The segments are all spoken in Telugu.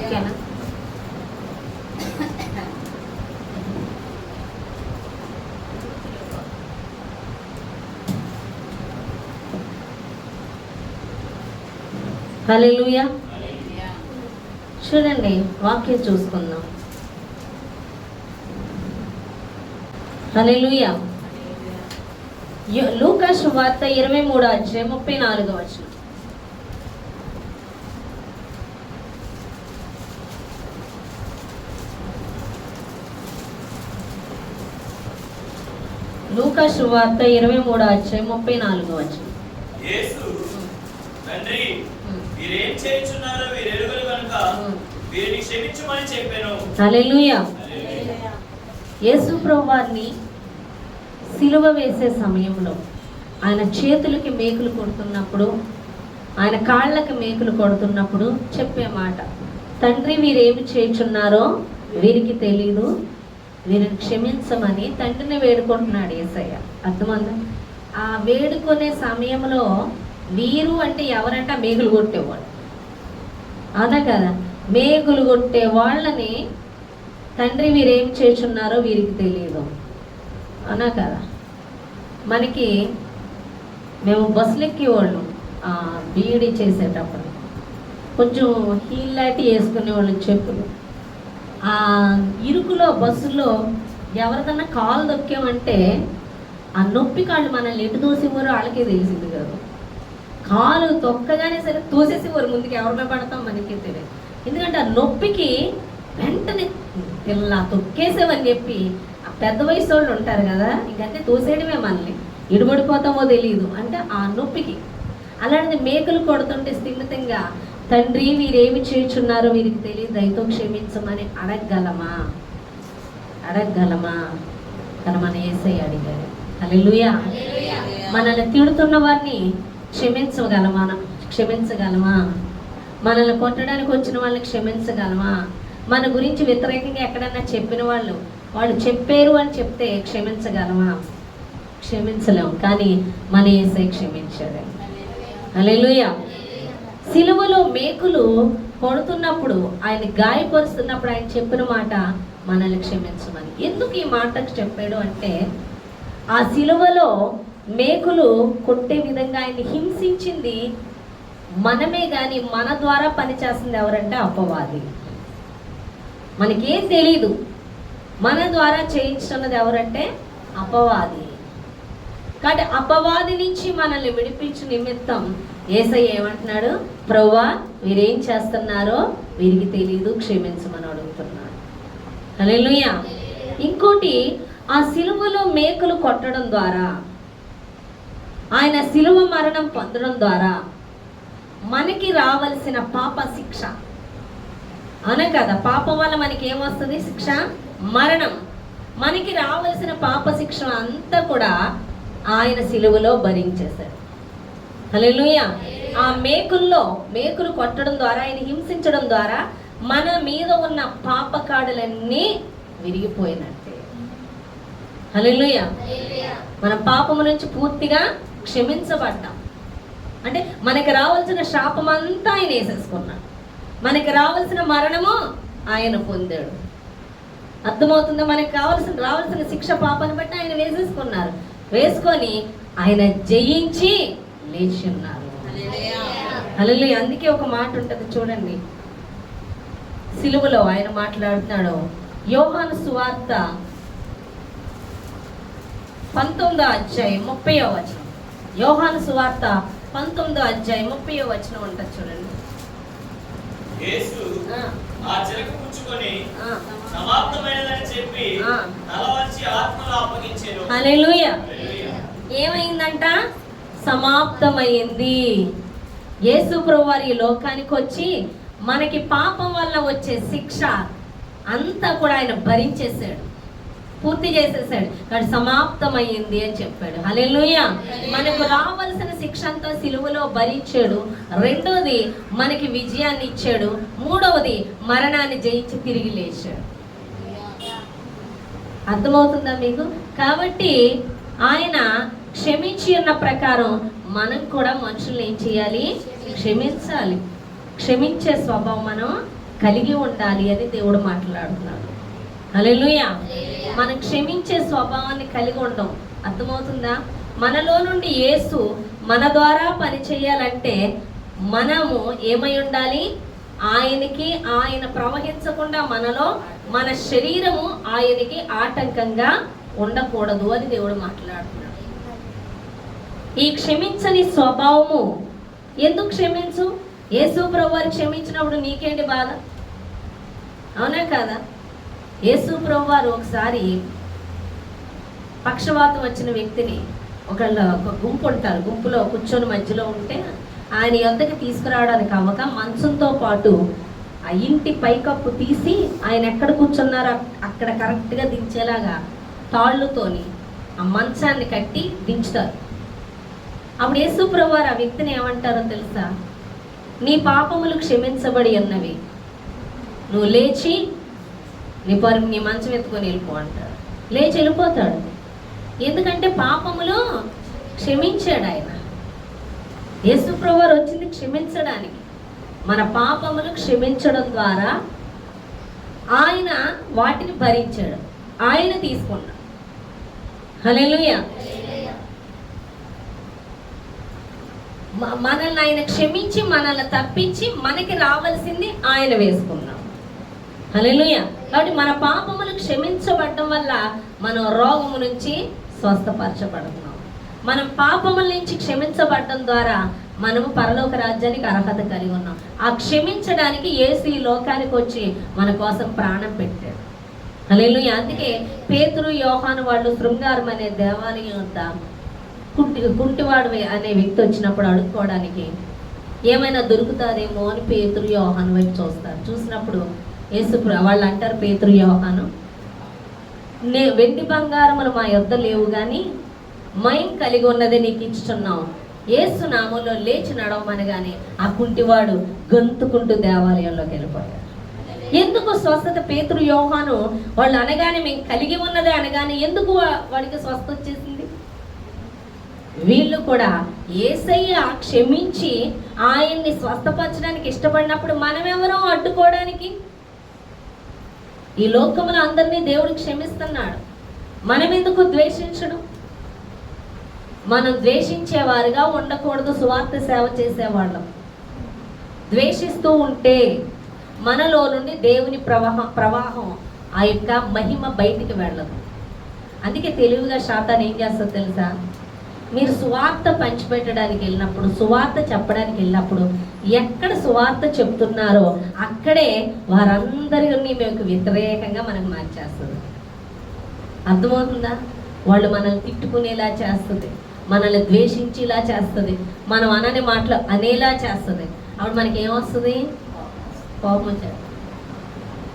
ఓకేనా? హల్లెలూయా. చూడండి, వాక్యం చూసుకుందాం. హల్లెలూయా. లూకా సువార్త 23వ అధ్యాయం 34వ వచనం. లూకా సువార్త 23వ అధ్యాయం 34వ వచనం. యేసు తండ్రి వీరేం చేయుచున్నారో వీరు ఎరుగరు గనుక వీరిని క్షమించమని చెప్పాను. హల్లెలూయా. యేసు ప్రభువారిని సిలువ వేసే సమయంలో ఆయన చేతులకి మేకులు కొడుతున్నప్పుడు, ఆయన కాళ్ళకి మేకులు కొడుతున్నప్పుడు చెప్పే మాట, తండ్రి వీరేమి చేయుచున్నారో వీరికి తెలీదు, వీరిని క్షమించమని తండ్రిని వేడుకుంటున్నాడు యేసయ్య. అర్థమందా? ఆ వేడుకునే సమయంలో వీరు అంటే ఎవరంటే మేకులు కొట్టేవాళ్ళు, అదా కదా? మేకులు కొట్టే వాళ్ళని తండ్రి వీరేం చేస్తున్నారో వీరికి తెలియదు అనా కదా? మనకి మేము బస్సులు ఎక్కేవాళ్ళు బీఈడీ చేసేటప్పుడు కొంచెం హీల్ లాంటి వేసుకునేవాళ్ళు చెప్పులు. ఆ ఇరుకులో బస్సులో ఎవరికన్నా కాలు దొక్కామంటే ఆ నొప్పి కాళ్ళు మనల్ని ఎటు తోసేవారో వాళ్ళకే తెలిసింది కదా. కాలు తొక్కగానే సరే తోసేసేవారు, ముందుకు ఎవరిమే పడతాం మనకే తెలియదు. ఎందుకంటే ఆ నొప్పికి వెంటనే ఇలా తొక్కేసేవని చెప్పి ఆ పెద్ద వయసు వాళ్ళు ఉంటారు కదా, ఇంకంతే తోసేయడమే, మనల్ని ఇడుబడిపోతామో తెలియదు అంటే ఆ నొప్పికి. అలాంటిది మేకులు కొడుతుంటే స్థిమితంగా తండ్రి వీరేమి చేయుచున్నారో వీరికి తెలియదు, దయతో క్షమించమని అడగగలమా? కానీ మన యేసయ్య అడిగారు. హల్లెలూయా. మనల్ని తిడుతున్న వారిని క్షమించగలమా? మనల్ని కొట్టడానికి వచ్చిన వాళ్ళని క్షమించగలమా? మన గురించి వ్యతిరేకంగా ఎక్కడన్నా చెప్పిన వాళ్ళు చెప్పారు అని చెప్తే క్షమించగలమా? క్షమించలేము. కానీ మన యేసయ్య క్షమించాడు. హల్లెలూయా. సిలువలో మేకులు కొడుతున్నప్పుడు, ఆయన గాయపరుస్తున్నప్పుడు ఆయన చెప్పిన మాట మనల్ని క్షమించమని. ఎందుకు ఈ మాట చెప్పాడు అంటే, ఆ సిలువలో మేకులు కొట్టే విధంగా ఆయన్ని హింసించింది మనమే, కానీ మన ద్వారా పనిచేస్తుంది ఎవరంటే అపవాది. మనకేం తెలీదు, మన ద్వారా చేయించున్నది ఎవరంటే అపవాది. కాబట్టి అపవాది నుంచి మనల్ని విడిపించు నిమిత్తం యేసయ్య ఏమంటున్నాడు? ప్రభువా వీరేం చేస్తున్నారో వీరికి తెలీదు, క్షమించమని అడుగుతున్నాడు. హల్లెలూయా. ఇంకోటి, ఆ సిలువలో మేకులు కొట్టడం ద్వారా, ఆయన సిలువ మరణం పొందడం ద్వారా మనకి రావలసిన పాప శిక్ష అనే కదా. పాపం వల్ల మనకి ఏమొస్తుంది? శిక్ష, మరణం. మనకి రావలసిన పాప శిక్ష అంతా కూడా ఆయన సిలువలో భరించేశాడు. హల్లెలూయా. ఆ మేకులు కొట్టడం ద్వారా, ఆయన హింసించడం ద్వారా మన మీద ఉన్న పాపకాడులన్నీ విరిగిపోయినట్టే. హల్లెలూయా. మన పాపము నుంచి పూర్తిగా క్షమించబడ్డాం. అంటే మనకి రావాల్సిన శాపం అంతా ఆయన వేసేసుకున్నాడు, మనకి రావాల్సిన మరణము ఆయన పొందాడు. అర్థమవుతుందా? మనకి రావాల్సిన శిక్ష పాపాన్ని బట్టి ఆయన వేసుకొని ఆయన జయించి లేచి ఉన్నారు. హల్లెలూయా. అందుకే ఒక మాట ఉంటుంది చూడండి, సిలువలో ఆయన మాట్లాడుతున్నాడు. యోహాను సువార్త 19వ అధ్యాయం 30వ వచనం. యోహాను సువార్త 19వ అధ్యాయం 30వ వచనం ఉంటుంది చూడండి. యేసు ఆ చిరక పుచ్చుకొని సమాప్తమైనదని చెప్పి తల వంచి ఆత్మను అప్పగించెను. హల్లెలూయా. ఏమైందంట? సమాప్తమైంది. యేసు ప్రభువారు ఈ లోకానికి వచ్చి మనకి పాపం వల్ల వచ్చే శిక్ష అంతా కూడా ఆయన భరించేశాడు, పూర్తి చేసేసాడు. కాబట్టి సమాప్తమైంది అని చెప్పాడు. హల్లెలూయా. మనకు రావాల్సిన శిక్ష అంతా సిలువలో భరించాడు. రెండోది మనకి విజయాన్ని ఇచ్చాడు. మూడవది మరణాన్ని జయించి తిరిగి లేచాడు. అర్థమవుతుందా మీకు? కాబట్టి ఆయన క్షమించి ఉన్న ప్రకారం మనం కూడా మనుషుల్ని ఏం చేయాలి? క్షమించాలి. క్షమించే స్వభావం మనం కలిగి ఉండాలి అని దేవుడు మాట్లాడుతున్నాడు. హల్లెలూయా. మనం క్షమించే స్వభావాన్ని కలిగి ఉండం. అర్థమవుతుందా? మనలో నుండి యేసు మన ద్వారా పని చేయాలంటే మనము ఏమై ఉండాలి? ఆయన ప్రవహించకుండా మనలో మన శరీరము ఆయనకి ఆటంకంగా ఉండకూడదు అని దేవుడు మాట్లాడుతున్నాడు. ఈ క్షమించని స్వభావము ఎందుకు క్షమించు? యేసు ప్రభువారు క్షమించినప్పుడు నీకేంటి బాధ? అవునా కాదా? యేసు ప్రభువారు ఒకసారి పక్షవాతం వచ్చిన వ్యక్తిని ఒక గుంపు ఉంటారు, గుంపులో కూర్చొని మధ్యలో ఉంటే ఆయన యొద్దకి తీసుకురావడానికి అవ్వక మంచంతో పాటు ఆ ఇంటి పైకప్పు తీసి ఆయన ఎక్కడ కూర్చున్నారో అక్కడ కరెక్ట్గా దించేలాగా తాళ్ళుతోని ఆ మంచాన్ని కట్టి దించుతారు. అప్పుడు యేసు ప్రభువారు ఆ వ్యక్తిని ఏమంటారో తెలుసా? నీ పాపములు క్షమించబడి ఉన్నవి, నువ్వు లేచి నీ మంచం ఎత్తుకొని వెళ్ళిపో అంటాడు. లేచి వెళ్ళిపోతాడు. ఎందుకంటే పాపములు క్షమించాడు ఆయన. యేసు ప్రభువారు వచ్చింది క్షమించడానికి. మన పాపములు క్షమించడం ద్వారా ఆయన వాటిని భరించాడు, ఆయన తీసుకున్నాడు. హల్లెలూయా. మనల్ని ఆయన క్షమించి మనల్ని తప్పించి మనకి రావాల్సింది ఆయన వేసుకున్నాం. హల్లెలూయా. కాబట్టి మన పాపములు క్షమించబడటం వల్ల మనం రోగము నుంచి స్వస్థపరచబడుతున్నాం. మనం పాపముల నుంచి క్షమించబడటం ద్వారా మనము పరలోక రాజ్యానికి అర్హత కలిగి ఉన్నాం. ఆ క్షమించడానికి యేసు ఈ లోకానికి వచ్చి మన కోసం ప్రాణం పెట్టాడు. హల్లెలూయా. అందుకే పేతురు యోహాను వాళ్ళు శృంగారం అనే దేవాలయం వద్ద కుంటివాడు అనే వ్యక్తి వచ్చినప్పుడు అడుక్కోవడానికి ఏమైనా దొరుకుతాదేమో అని పేతురు యోహాను వైపు చూస్తారు. చూసినప్పుడు యేసు వాళ్ళు అంటారు, పేతురు యోహాను, వెండి బంగారములు మా యొద్ద లేవు కానీ మయం కలిగి ఉన్నదే నీకు ఇచ్చుచున్నాం. యేసు నామంలో లేచి నడవమనగానే ఆ కుంటివాడు గొంతుకుంటూ దేవాలయంలోకి వెళ్ళిపోయాడు. ఎందుకు స్వస్థత? పేతురు యోహాను వాళ్ళు అనగానే మేము కలిగి ఉన్నదే అనగానే ఎందుకు వాడికి స్వస్థ వచ్చేసింది? వీళ్ళు కూడా యేసయ్య క్షమించి ఆయన్ని స్వస్థపరచడానికి ఇష్టపడినప్పుడు మనమెవరో అడ్డుకోవడానికి? ఈ లోకములో అందరినీ దేవుడు క్షమిస్తున్నాడు, మనం ఎందుకు ద్వేషించడం? మనం ద్వేషించేవారుగా ఉండకూడదు. సువార్త సేవ చేసేవాళ్ళం ద్వేషిస్తూ ఉంటే మనలో నుండి దేవుని ప్రవాహం ఆ యొక్క మహిమ బయటికి వెళ్ళదు. అందుకే తెలివిగా శాతాన్ని ఏం చేస్తుందో తెలుసా? మీరు సువార్త పంచిపెట్టడానికి వెళ్ళినప్పుడు, సువార్త చెప్పడానికి వెళ్ళినప్పుడు ఎక్కడ సువార్త చెప్తున్నారో అక్కడే వారందరినీ మీకు వ్యతిరేకంగా మనకు మార్చేస్తుంది. అర్థమవుతుందా? వాళ్ళు మనల్ని తిట్టుకునేలా చేస్తుంది, మనల్ని ద్వేషించేలా చేస్తుంది, మనం అనని మాటలు అనేలా చేస్తుంది. అప్పుడు మనకి ఏమొస్తుంది? కోపం వచ్చేది.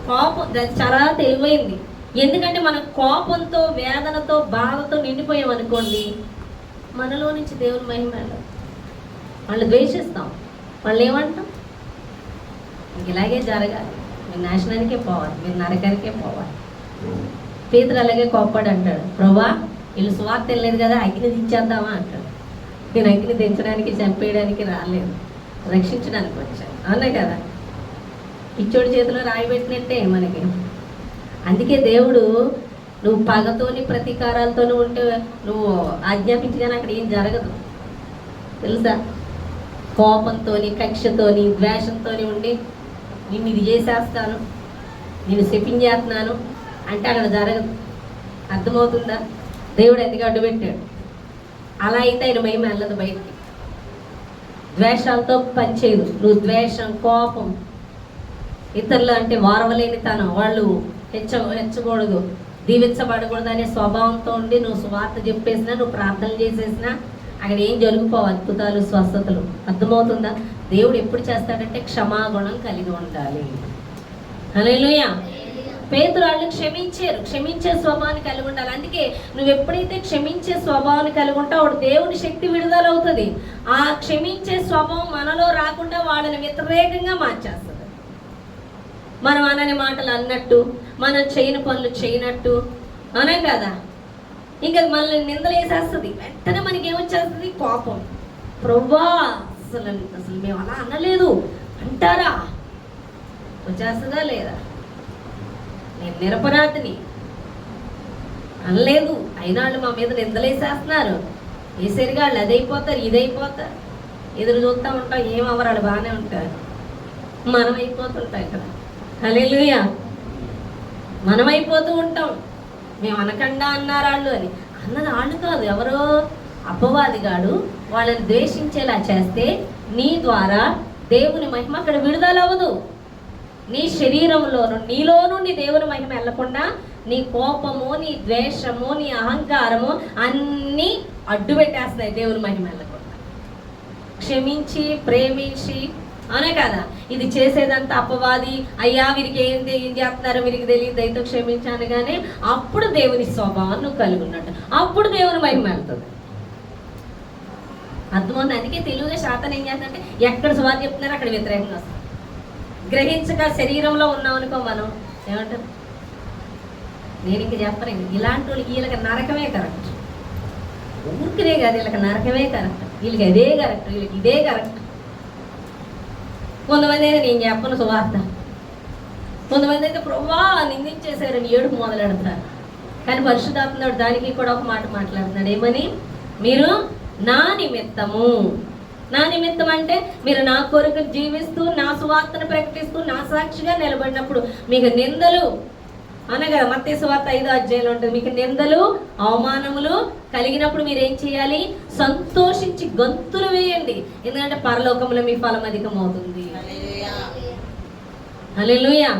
కోపం చాలా తెలివైంది. ఎందుకంటే మనం కోపంతో, వేదనతో, బాధతో నిండిపోయాం అనుకోండి, మనలో నుంచి దేవుని మహిమ వెళ్ళదు. వాళ్ళు ద్వేషిస్తాం, వాళ్ళు ఏమంటాం? ఇలాగే జరగాలి, మీరు నాశనానికే పోవాలి, మీరు నరకానికే పోవాలి. పేతురు అలాగే కోప్పడు అంటాడు, ప్రభా వీళ్ళు సువార్త వెళ్ళలేదు కదా, అగ్ని దించేద్దామా అంటాడు. నేను అగ్ని దించడానికి, చంపేయడానికి రాలేదు, రక్షించడానికి వచ్చాను. అవునా కదా? పిచ్చోడి చేతిలో రాయి పెట్టినట్టే మనకి. అందుకే దేవుడు నువ్వు పగతోని ప్రతీకారాలతోని ఉంటే నువ్వు ఆజ్ఞాపించగానే అక్కడ ఏం జరగదు తెలుసా? కోపంతోని, కక్షతోని, ద్వేషంతోని ఉండి నిన్ను ఇది చేసేస్తాను, నేను శపించేస్తున్నాను అంటే అక్కడ జరగదు. అర్థమవుతుందా? దేవుడు ఎందుకు అడ్డుపెట్టాడు? అలా అయితే ఆయన మహిమ వెళ్ళదు బయటికి. ద్వేషాలతో పనిచేయదు. నువ్వు ద్వేషం, కోపం, ఇతరులు అంటే వారవలేని తనం, వాళ్ళు హెచ్చకూడదు, దీవించబడకూడదు అనే స్వభావంతో ఉండి నువ్వు సువార్త చెప్పేసినా, నువ్వు ప్రార్థనలు చేసేసినా అక్కడ ఏం జరిగిపోవు, అద్భుతాలు, స్వస్థతలు. అర్థమవుతుందా? దేవుడు ఎప్పుడు చేస్తాడంటే క్షమాగుణం కలిగి ఉండాలి. హల్లెలూయా. పేతురు వాళ్ళు క్షమించారు, క్షమించే స్వభావాన్ని కలిగి ఉండాలి. అందుకే నువ్వు ఎప్పుడైతే క్షమించే స్వభావాన్ని కలిగి ఉంటావు అప్పుడు దేవుని శక్తి విడుదలవుతుంది. ఆ క్షమించే స్వభావం మనలో రాకుండా వాళ్ళని వ్యతిరేకంగా మార్చేస్తుంది. మనం అనని మాటలు అన్నట్టు, మనం చేయని పనులు చేయనట్టు, అనే కదా, ఇంకా మనల్ని నిందలు వేసేస్తుంది. వెంటనే మనకి ఏమొచ్చేస్తుంది? కోపం. ప్రభువా అసలు మేము అలా అనలేదు అంటారా? వచ్చేస్తుందా లేదా? నేను నిరపరాధిని అనలేదు, అయినా వాళ్ళు మా మీద నిందలేసేస్తున్నారు. వేసేరిగా వాళ్ళు అదైపోతారు ఇదైపోతారు, ఎదురు చూస్తూ ఉంటాం, ఏమవ్వరు, వాళ్ళు బాగానే ఉంటారు. మనం అయిపోతుంటాం ఇక్కడ. హల్లెలూయా. మనం అయిపోతూ ఉంటాం. మేము అనకుండా అన్నారు వాళ్ళు అని. అన్నది వాళ్ళు కాదు, ఎవరో అపవాదిగాడు వాళ్ళని ద్వేషించేలా చేస్తే నీ ద్వారా దేవుని మహిమ అక్కడ విడుదలవ్వదు. నీ శరీరంలో నీలో నుండి దేవుని మహిమ వెళ్ళకుండా నీ కోపము, నీ ద్వేషము, నీ అహంకారము అన్నీ అడ్డు పెట్టేస్తున్నాయి దేవుని మహిమ వెళ్ళకుండా. క్షమించి ప్రేమించి అనే కదా ఇది చేసేదంతా అపవాది. అయ్యా వీరికి ఏం చేస్తున్నారో వీరికి తెలియదు, దయతో క్షమించాను. కానీ అప్పుడు దేవుని స్వభావం నువ్వు కలిగి ఉన్నట్టు, అప్పుడు దేవుని మహిమ వెళ్తుంది. అర్థమవుతుంది. అందుకే తెలుగుగా శాతం ఏం చేస్తుందంటే ఎక్కడ సువార్త చెప్తున్నారో అక్కడ వ్యతిరేకంగా వస్తుంది. గ్రహించక శరీరంలో ఉన్నాం అనుకో, మనం ఏమంటారు, నేను ఇంక చెప్పను, ఇలాంటి వాళ్ళకి వీళ్ళకి నరకమే కరెక్ట్. ఊరికినే కాదు, వీళ్ళకి నరకమే కరెక్ట్, వీళ్ళకి అదే కరెక్ట్, వీళ్ళకి ఇదే కరెక్ట్. కొంతమంది అయితే నేను చెప్పను సువార్త, కొంతమంది అయితే ప్రభువా నిందించేశారని ఏడుపు మొదలెడతారు. కానీ పరిశుద్ధాత్మ దానికి కూడా ఒక మాట మాట్లాడుతున్నాడు. ఏమని? మీరు నా నిమిత్తము, నా నిమిత్తం అంటే మీరు నా కొరకు జీవిస్తూ నా సువార్తను ప్రకటిస్తూ నా సాక్షిగా నిలబడినప్పుడు మీకు నిందలు అనగా మత్తయి సువార్త 5వ అధ్యాయంలో ఉంటుంది. మీకు నిందలు అవమానములు కలిగినప్పుడు మీరు ఏం చేయాలి? సంతోషించి గంతులు వేయండి, ఎందుకంటే పరలోకంలో మీ ఫలం అధికమవుతుంది. హల్లెలూయా.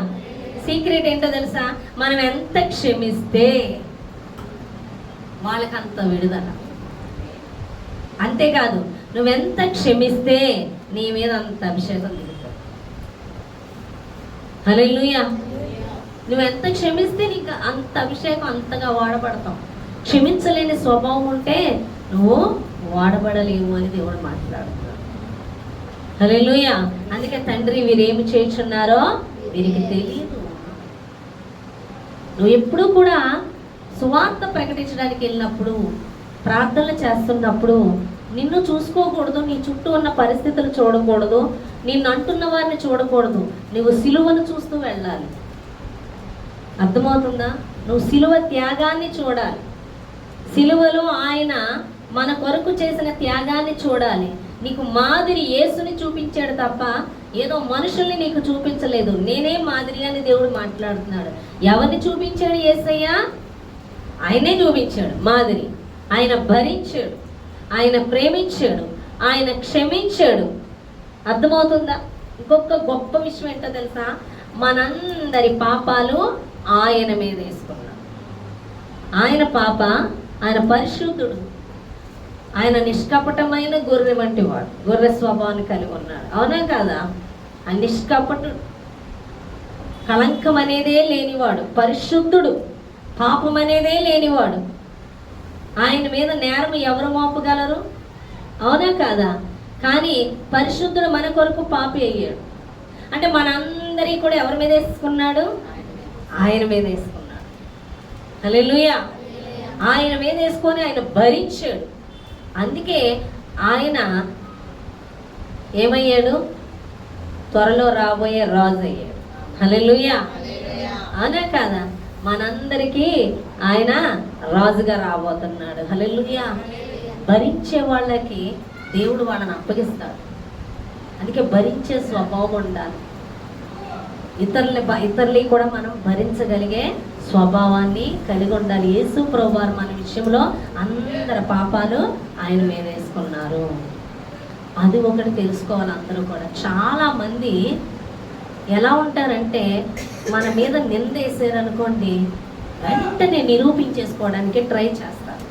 సీక్రెట్ ఏంటో తెలుసా? మనం ఎంత క్షమిస్తే వాళ్ళకంత విడుదల. అంతేకాదు, నువ్వెంత క్షమిస్తే నీ మీద అంత అభిషేకం దిగుతుంది. హల్లెలూయా. నువ్వెంత క్షమిస్తే నీకు అంత అభిషేకం, అంతగా వాడబడతావు. క్షమించలేని స్వభావం ఉంటే నువ్వు వాడబడలేవు అని దేవుడు మాట్లాడుతున్నాడు. హల్లెలూయా. అందుకే తండ్రి వీరేమి చేస్తున్నారో వీరికి తెలియదు. నువ్వు ఎప్పుడు కూడా సువార్త ప్రకటించడానికి వెళ్ళినప్పుడు, ప్రార్థనలు చేస్తున్నప్పుడు నిన్ను చూసుకోకూడదు, నీ చుట్టూ ఉన్న పరిస్థితులు చూడకూడదు, నిన్ను అంటున్న వారిని చూడకూడదు. నువ్వు సిలువను చూస్తూ వెళ్ళాలి. అర్థమవుతుందా? నువ్వు సిలువ త్యాగాన్ని చూడాలి. సిలువలో ఆయన మన కొరకు చేసిన త్యాగాన్ని చూడాలి. నీకు మాదిరి యేసుని చూపించాడు తప్ప ఏదో మనుషుల్ని నీకు చూపించలేదు. నేనే మాదిరి అని దేవుడు మాట్లాడుతున్నాడు. ఎవరిని చూపించాడు యేసయ్య? ఆయనే చూపించాడు మాదిరి. ఆయన భరించాడు, ఆయన ప్రేమించాడు, ఆయన క్షమించాడు. అర్థమవుతుందా? ఇంకొక గొప్ప విషయం ఏంటో తెలుసా? మనందరి పాపాలు ఆయన మీద వేసుకున్నాడు. ఆయన పాప, ఆయన పరిశుద్ధుడు, ఆయన నిష్కపటమైన గొర్రె వంటి వాడు, గొర్రె స్వభావాన్ని కలిగి ఉన్నాడు. అవునా కాదా? ఆయన నిష్కపటుడు, కళంకం అనేదే లేనివాడు, పరిశుద్ధుడు, పాపం అనేదే లేనివాడు. ఆయన మీద నేరం ఎవరు మోపగలరు? అవునా కాదా? కానీ పరిశుద్ధుడు మన కొరకు పాపి అయ్యాడు. అంటే మనందరి కూడా ఎవరి మీద వేసుకున్నాడు? ఆయన మీద వేసుకున్నాడు. హల్లెలూయా. ఆయన మీద వేసుకొని ఆయన భరించాడు. అందుకే ఆయన ఏమయ్యాడు? త్వరలో రాబోయే రాజు అయ్యాడు. హల్లెలూయా. అవునా కాదా? మనందరికీ ఆయన రాజుగా రాబోతున్నాడు. హల్లెలూయా. భరించే వాళ్ళకి దేవుడు వాళ్ళని అప్పగిస్తాడు. అందుకే భరించే స్వభావం ఉండాలి. ఇతరులని కూడా మనం భరించగలిగే స్వభావాన్ని కలిగి ఉండాలి. యేసు ప్రభువారు మన విషయంలో అందరి పాపాలు ఆయన మీద వేసుకున్నారు. అది ఒకటి తెలుసుకోవాలి అందరూ కూడా. చాలామంది ఎలా ఉంటారంటే మన మీద నింద వేసారనుకోండి, వెంటనే నిరూపించేసుకోవడానికి ట్రై చేస్తారు.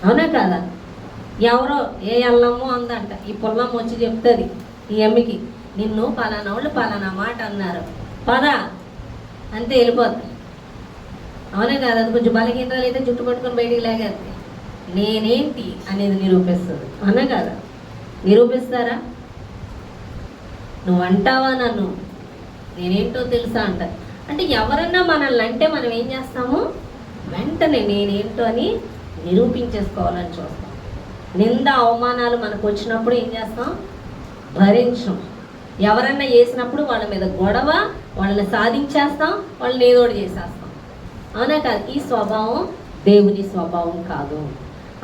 అవునా కాదా? ఎవరో ఏ అల్లమ్మో అందంట, ఈ పుల్లమ్మ వచ్చి చెప్తుంది ఈ అమ్మికి, నిన్ను పలానా వాళ్ళు పలానా మాట అన్నారు, పదా అంతే వెళ్ళిపోతుంది. అవునే కాదు? అది కొంచెం బలహీనరాలు అయితే జుట్టు పట్టుకొని బయటికి లేగేది నేనేంటి అనేది నిరూపిస్తుంది. అవునా కాదా? నిరూపిస్తారా? నువ్వు అంటావా నన్ను, నేనేంటో తెలుసా అంటారు. అంటే ఎవరన్నా మనల్ని అంటే మనం ఏం చేస్తాము? వెంటనే నేనేంటో అని నిరూపించేసుకోవాలని చూస్తాం. నింద అవమానాలు మనకు వచ్చినప్పుడు ఏం చేస్తాం? భరించం. ఎవరన్నా వేసినప్పుడు వాళ్ళ మీద గొడవ, వాళ్ళని సాధించేస్తాం, వాళ్ళని ఏదో ఒకటి చేసేస్తాం. అవునా కాదు? ఈ స్వభావం దేవుని స్వభావం కాదు.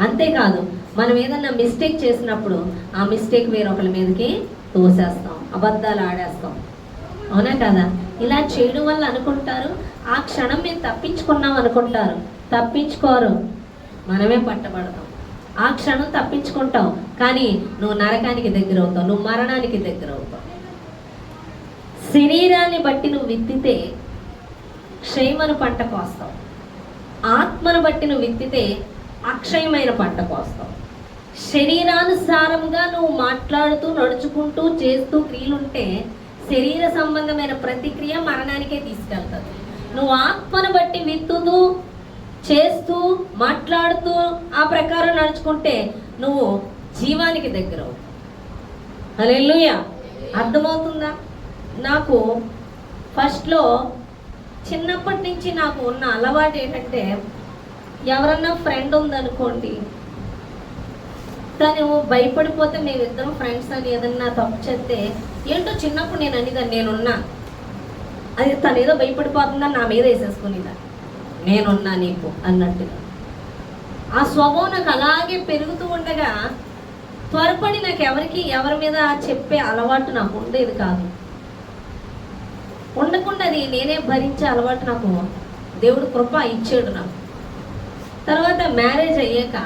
అంతేకాదు, మనం ఏదన్నా మిస్టేక్ చేసినప్పుడు ఆ మిస్టేక్ వేరొకరి మీదకి తోసేస్తాం, అబద్ధాలు ఆడేస్తాం. అవునా కదా? ఇలా చేయడం వల్ల అనుకుంటారు ఆ క్షణం మేము తప్పించుకున్నాం అనుకుంటారు. తప్పించుకోరు, మనమే పట్టబడతాం. ఆ క్షణం తప్పించుకుంటావు, కానీ నువ్వు నరకానికి దగ్గర అవుతావు, నువ్వు మరణానికి దగ్గర అవుతావు. శరీరాన్ని బట్టి నువ్వు విత్తితే క్షయమైన పంట కోస్తావు, ఆత్మను బట్టి నువ్వు విత్తితే అక్షయమైన పంట కోస్తావు. శరీరానుసారంగా నువ్వు మాట్లాడుతూ నడుచుకుంటూ చేస్తూ క్రియలుంటే శరీర సంబంధమైన ప్రతిక్రియ మరణానికే తీసుకెళ్తుంది. నువ్వు ఆత్మను బట్టి విత్తుతూ చేస్తూ మాట్లాడుతూ ఆ ప్రకారం నడుచుకుంటే నువ్వు జీవానికి దగ్గర అవుతావు. హల్లెలూయా. అర్థమవుతుందా? నాకు ఫస్ట్లో చిన్నప్పటి నుంచి నాకు ఉన్న అలవాటు ఏంటంటే, ఎవరన్నా ఫ్రెండ్ ఉందనుకోండి, తను భయపడిపోతే మేమిద్దరం ఫ్రెండ్స్ అని ఏదన్నా తప్పు చేస్తే ఏంటో చిన్నప్పుడు నేను అనేదాన్ని, నేనున్నా, అది తను ఏదో భయపడిపోతుందని నా మీద వేసేసుకునేదా, నేనున్నా నీకు అన్నట్టుగా. ఆ స్వభావం నాకు అలాగే పెరుగుతూ ఉండగా త్వరపడి నాకు ఎవరి మీద చెప్పే అలవాటు నాకు ఉండేది కాదు. ఉండకుండా అది నేనే భరించే అలవాటు నాకు దేవుడు కృప ఇచ్చాడు నాకు. తర్వాత మ్యారేజ్ అయ్యాక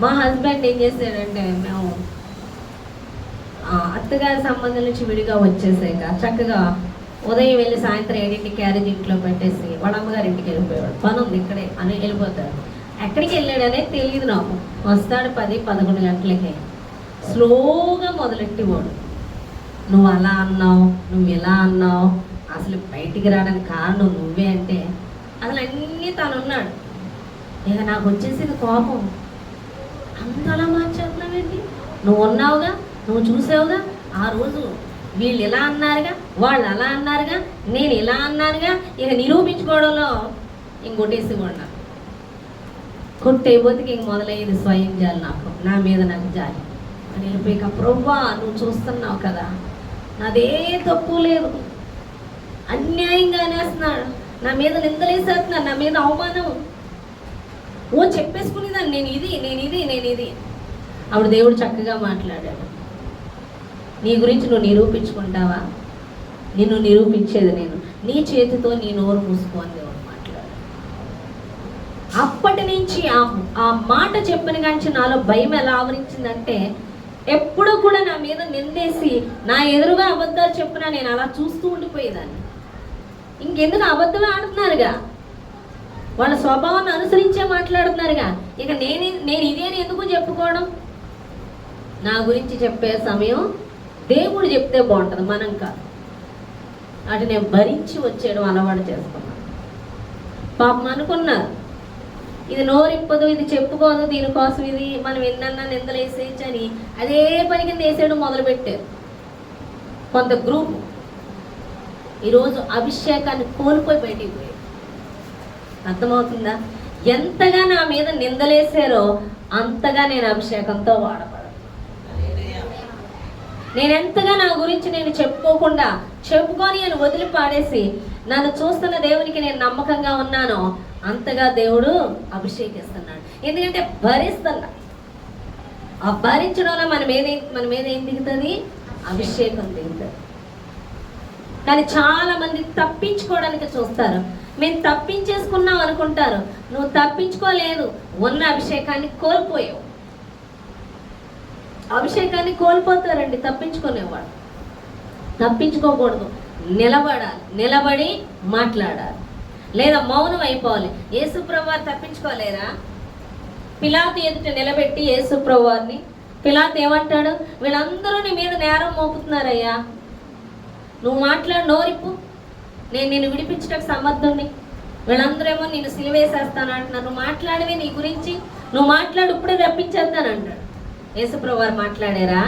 మా హస్బెండ్ ఏం చేశాడంటే, మేము అత్తగారి సంబంధం నుంచి విడిగా వచ్చేసాక చక్కగా ఉదయం వెళ్ళి సాయంత్రం 7ంటికి క్యారేజ్ ఇంట్లో పెట్టేసి వాళ్ళ అమ్మగారి ఇంటికి వెళ్ళిపోయాడు. పని ఉంది ఇక్కడే అని వెళ్ళిపోతాడు. ఎక్కడికి వెళ్ళాడనే తెలియదు నాకు. వస్తాడు 10-11 గంటలకే. స్లోగా మొదలెట్టేవాడు, నువ్వు అలా అన్నావు, నువ్వు ఇలా అన్నావు, అసలు బయటికి రావడానికి కారణం నువ్వే అంటే అసలు అన్నీ తనున్నాడు. ఇక నాకు వచ్చేసింది కోపం. అంతలా మార్చేస్తున్నావేంటి? నువ్వు ఉన్నావుగా, నువ్వు చూసావుగా, ఆ రోజు వీళ్ళు ఇలా అన్నారుగా, వాళ్ళు అలా అన్నారుగా, నేను ఇలా అన్నానుగా, ఇక నిరూపించుకోవడంలో ఇంకొట్టేసి కూడా కొట్టేపోతే ఇంక మొదలయ్యేది స్వయం జాలి, నా మీద నాకు జాలి అని వెళ్ళిపోయాక, ప్రభువా నువ్వు చూస్తున్నావు కదా, నాదే తప్పు లేదు, అన్యాయంగా అనేస్తున్నాడు, నా మీద నిందలేసేస్తున్నాడు, నా మీద అవమానం, చెప్పేసుకునేదాన్ని నేను ఇది. అప్పుడు దేవుడు చక్కగా మాట్లాడాడు, నీ గురించి నువ్వు నిరూపించుకుంటావా, నిన్ను నిరూపించేది నేను, నీ చేతితో నీ నోరు మూసుకో అని దేవుడు మాట్లాడాడు. అప్పటి నుంచి ఆ మాట చెప్పిన కాంచి నాలో భయం ఎలా ఆవరించిందంటే, ఎప్పుడు కూడా నా మీద నిందేసి నా ఎదురుగా అబద్ధాలు చెప్పినా నేను అలా చూస్తూ ఉండిపోయేదాన్ని. ఇంకెందుకు అబద్ధమే ఆడుతున్నారుగా, వాళ్ళ స్వభావాన్ని అనుసరించే మాట్లాడుతున్నారుగా, ఇక నేను ఇదే అని ఎందుకు చెప్పుకోవడం. నా గురించి చెప్పే సమయం దేవుడు చెప్తే బాగుంటుంది, మనం కాదు. అటు నేను భరించి వచ్చేయడం అలవాటు చేసుకున్నాను. పాపం అనుకున్నారు, ఇది నోరిప్పదు, ఇది చెప్పుకోదు, దీనికోసం ఇది మనం ఎన్నన్నా నిందలు వేసేయచ్చు అని అదే పని కింద వేసేయడం మొదలుపెట్టారు కొంత గ్రూప్. ఈరోజు అభిషేకాన్ని కోల్పోయి బయటికి పోయారు. అర్థమవుతుందా? ఎంతగా నా మీద నిందలేసారో అంతగా నేను అభిషేకంతో వాడబడ. నేను ఎంతగా నా గురించి నేను చెప్పుకొని అని వదిలి పాడేసి నన్ను చూస్తున్న దేవునికి నేను నమ్మకంగా ఉన్నానో అంతగా దేవుడు అభిషేకిస్తున్నాడు. ఎందుకంటే భరిస్తున్నా, ఆ భరించడంలో మన మీద ఏం దిగుతుంది? అభిషేకం దిగుతుంది. కానీ చాలా మంది తప్పించుకోవడానికి చూస్తారు. మేము తప్పించేసుకున్నాం అనుకుంటారు. నువ్వు తప్పించుకోలేదు, ఉన్న అభిషేకాన్ని కోల్పోయావు. అభిషేకాన్ని కోల్పోతారండి తప్పించుకునేవాడు. తప్పించుకోకూడదు, నిలబడాలి, నిలబడి మాట్లాడాలి, లేదా మౌనం అయిపోవాలి. యేసుప్రభువారు తప్పించుకోలేరా? పిలాతు ఎదుట నిలబెట్టి యేసుప్రభువారిని పిలాతు ఏమంటాడు? వీళ్ళందరూ నీ మీద నేరం మోపుతున్నారయ్యా, నువ్వు మాట్లాడు, నోరిప్పు, నేను నిన్ను విడిపించడానికి సమర్థుణ్ణి, వీళ్ళందరూ ఏమో నిన్ను సిలువేసేస్తాను అంటున్నారు, నువ్వు మాట్లాడవే, నీ గురించి నువ్వు మాట్లాడు, ఇప్పుడే రప్పించేస్తాను అంటాడు. యేసుప్రభువారు మాట్లాడారా?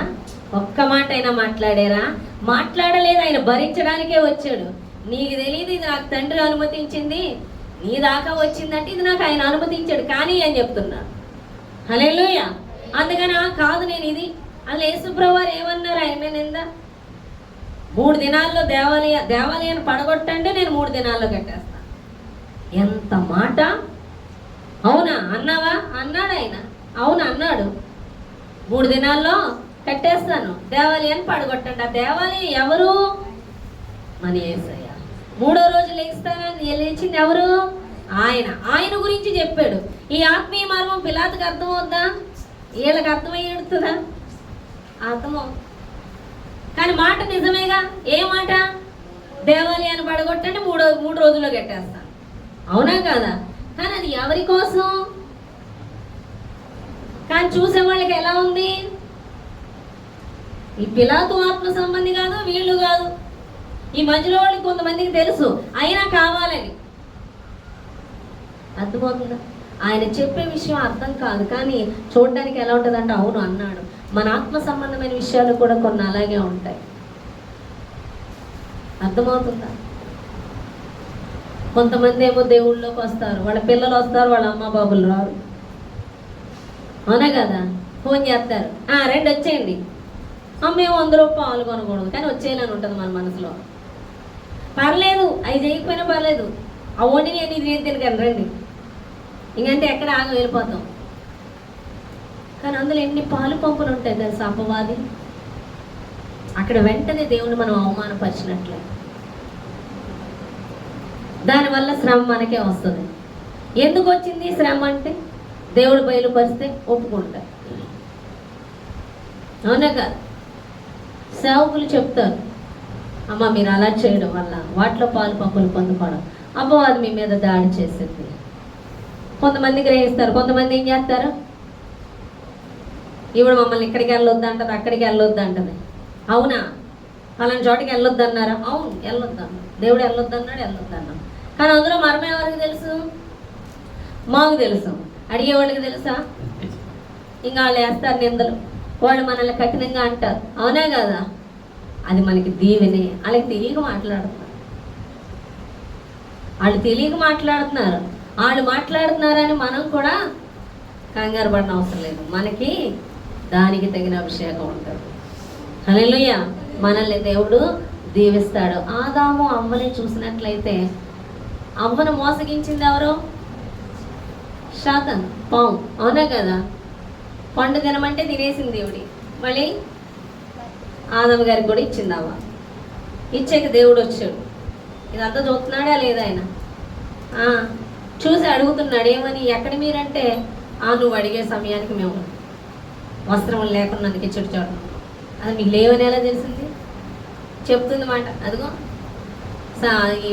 ఒక్క మాట అయినా మాట్లాడారా? మాట్లాడలేదు. ఆయన భరించడానికే వచ్చాడు. నీకు తెలియదు, ఇది నాకు తండ్రి అనుమతించింది, నీ దాకా వచ్చిందంటే ఇది నాకు ఆయన అనుమతించాడు కానీ అని చెప్తున్నాడు. హల్లెలూయా. అందుకని కాదు నేను ఇది. అలా యేసుప్రభువారు ఏమన్నారు? ఆయన మీద నింద 3 దినాల్లో దేవాలయాన్ని పడగొట్టండి, నేను 3 దినాల్లో కట్టేస్తాను. ఎంత మాట! అవునా అన్నావా? అన్నాడు ఆయన. అవును అన్నాడు. 3 దినాల్లో కట్టేస్తాను, దేవాలయాన్ని పడగొట్టండి. ఆ దేవాలయం ఎవరు? మన యేసయ్య. 3వ రోజు లేచింది ఎవరు? ఆయన గురించి చెప్పాడు. ఈ ఆత్మీయ మర్మం పిలాతుకి అర్థమవుద్దా? వీళ్ళకి అర్థమయ్యేడుతుందా? అర్థమవు. కానీ మాట నిజమేగా. ఏ మాట? దేవాలయాన్ని పడగొట్టండి, 3 రోజుల్లో కట్టేస్తాను. అవునా కాదా? కానీ అది ఎవరి కోసం? కానీ చూసే వాళ్ళకి ఎలా ఉంది? ఈ పిలాతు ఆత్మ సంబంధి కాదు, వీళ్ళు కాదు. ఈ మధ్యలో వాళ్ళకి కొంతమందికి తెలుసు, అయినా కావాలని. అర్థమవుతుందా? ఆయన చెప్పే విషయం అర్థం కాదు, కానీ చూడడానికి ఎలా ఉంటుందంటే అవును అన్నాడు. మన ఆత్మ సంబంధమైన విషయాలు కూడా కొన్ని అలాగే ఉంటాయి. అర్థమవుతుందా? కొంతమంది ఏమో దేవుళ్ళలోకి వస్తారు, వాళ్ళ పిల్లలు వస్తారు, వాళ్ళ అమ్మ బాబులు రారు. అవునా కదా? ఫోన్ చేస్తారు, రండి వచ్చేయండి. మేము 100 రూపాయలు కొనకూడదు, కానీ వచ్చేయాలని ఉంటుంది మన మనసులో. పర్లేదు, అవి చేయకపోయినా పర్లేదు, ఆ వండి నేను ఇది తినగలను రండి, ఇంకంటే ఎక్కడ ఆగ వెళ్ళిపోతాం. కానీ అందులో ఎన్ని పాలు పంపులు ఉంటాయి తెలుసా అపవాది. అక్కడ వెంటనే దేవుని మనం అవమానపరిచినట్లే. దానివల్ల శ్రమ మనకే వస్తుంది. ఎందుకు వచ్చింది శ్రమ అంటే? దేవుడు బయలుపరిస్తే ఒప్పుకుంటారు. అవునా కాదు? సేవకులు చెప్తారు, అమ్మ మీరు అలా చేయడం వల్ల వాటిలో పాలు పంపులు పొందుకోవడం, అపవాది మీ మీద దాడి చేసింది. కొంతమంది గ్రహిస్తారు, కొంతమంది ఏం చేస్తారు, ఇప్పుడు మమ్మల్ని ఇక్కడికి వెళ్ళొద్దు అంటది, అక్కడికి వెళ్ళొద్దు అంటది. అవునా? అలాంటి చోటికి వెళ్ళొద్దు అన్నారా? అవును వెళ్ళొద్దు అన్నాడు దేవుడు. వెళ్ళొద్దు అన్నాడు, వెళ్ళొద్దు అన్నాడు. కానీ అందులో మర్మం ఎవరికి తెలుసు? మాకు తెలుసు. అడిగేవాళ్ళకి తెలుసా? ఇంకా వాళ్ళు వేస్తారు నిందలు, వాళ్ళు మనల్ని కఠినంగా అంటారు. అవునా కదా? అది మనకి దీవెనే. వాళ్ళకి తెలియక మాట్లాడుతున్నారు. వాళ్ళు మాట్లాడుతున్నారని మనం కూడా కంగారు పడిన అవసరం లేదు. మనకి దానికి తగిన అభిషేకం ఉంటుంది. హల్లెలూయా. మనల్ని దేవుడు దీవిస్తాడు. ఆదాము అవ్వని చూసినట్లయితే అవ్వను మోసగించింది ఎవరు? శాతాను, పాము. అవునా కదా? పండు తినమంటే తినేసింది దేవుడి. మళ్ళీ ఆదమ్ గారికి కూడా ఇచ్చింది అవ్వ. ఇచ్చాక దేవుడు వచ్చాడు. ఇదంతా చూస్తున్నాడా లేదా ఆయన? చూసి అడుగుతున్నాడు, ఏమని? ఎక్కడ మీరంటే, నువ్వు అడిగే సమయానికి మేము వస్త్రం లేకుండా అందుకే చెడు చూడడం. అది మీకు లేవని ఎలా తెలిసింది? చెప్తుంది మాట. అదిగో ఈ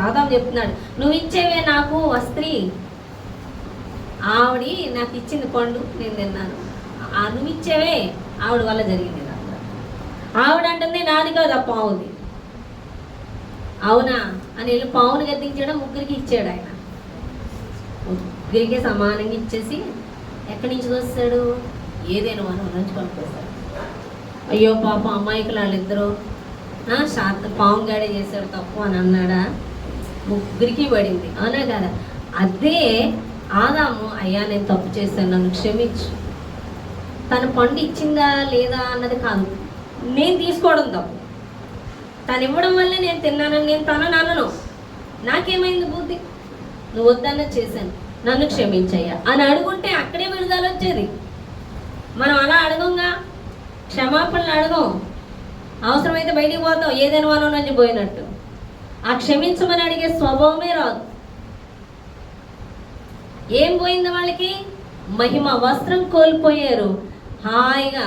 ఆదాం చెప్తున్నాడు, నువ్వు ఇచ్చేవే నాకు వస్త్రీ. ఆవిడ నాకు ఇచ్చింది పండు, నేను తిన్నాను. నువ్వు ఇచ్చేవే ఆవిడ వల్ల జరిగింది. ఆవిడ అంటుంది నాది కాదు, ఆ పావుది. అవునా అని వెళ్ళి పావుని గద్దించాడు. 3కి ఇచ్చాడు ఆయన. 3కి సమానంగా ఇచ్చేసి ఎక్కడి నుంచి వస్తాడు? ఏదైనా మనం నుంచి పనుకొస్తాడు. అయ్యో పాపం అమ్మాయికులు వాళ్ళిద్దరూ పాము గాడే చేశాడు తప్పు అని అన్నాడా? 3కి పడింది. అవునా కదా? అదే ఆదాము, అయ్యా నేను తప్పు చేశాను, నన్ను క్షమించు. తను పండు ఇచ్చిందా లేదా అన్నది కాదు, నేను తీసుకోవడం తప్పు. తను ఇవ్వడం వల్లే నేను తిన్నానని నేను తనని అనను. నాకేమైంది బుద్ధి? నువ్వు వద్దన్నది చేశాను, నన్ను క్షమించయ్యా అని అడుగుంటే అక్కడే విడుదల వచ్చేది. మనం అలా అడగంగా, క్షమాపణలు అడగం. అవసరమైతే బయటికి పోతాం, ఏదైనా వాళ్ళు నుంచి పోయినట్టు. ఆ క్షమించమని అడిగే స్వభావమే రాదు. ఏం పోయింది వాళ్ళకి? మహిమ. వస్త్రం కోల్పోయారు. హాయిగా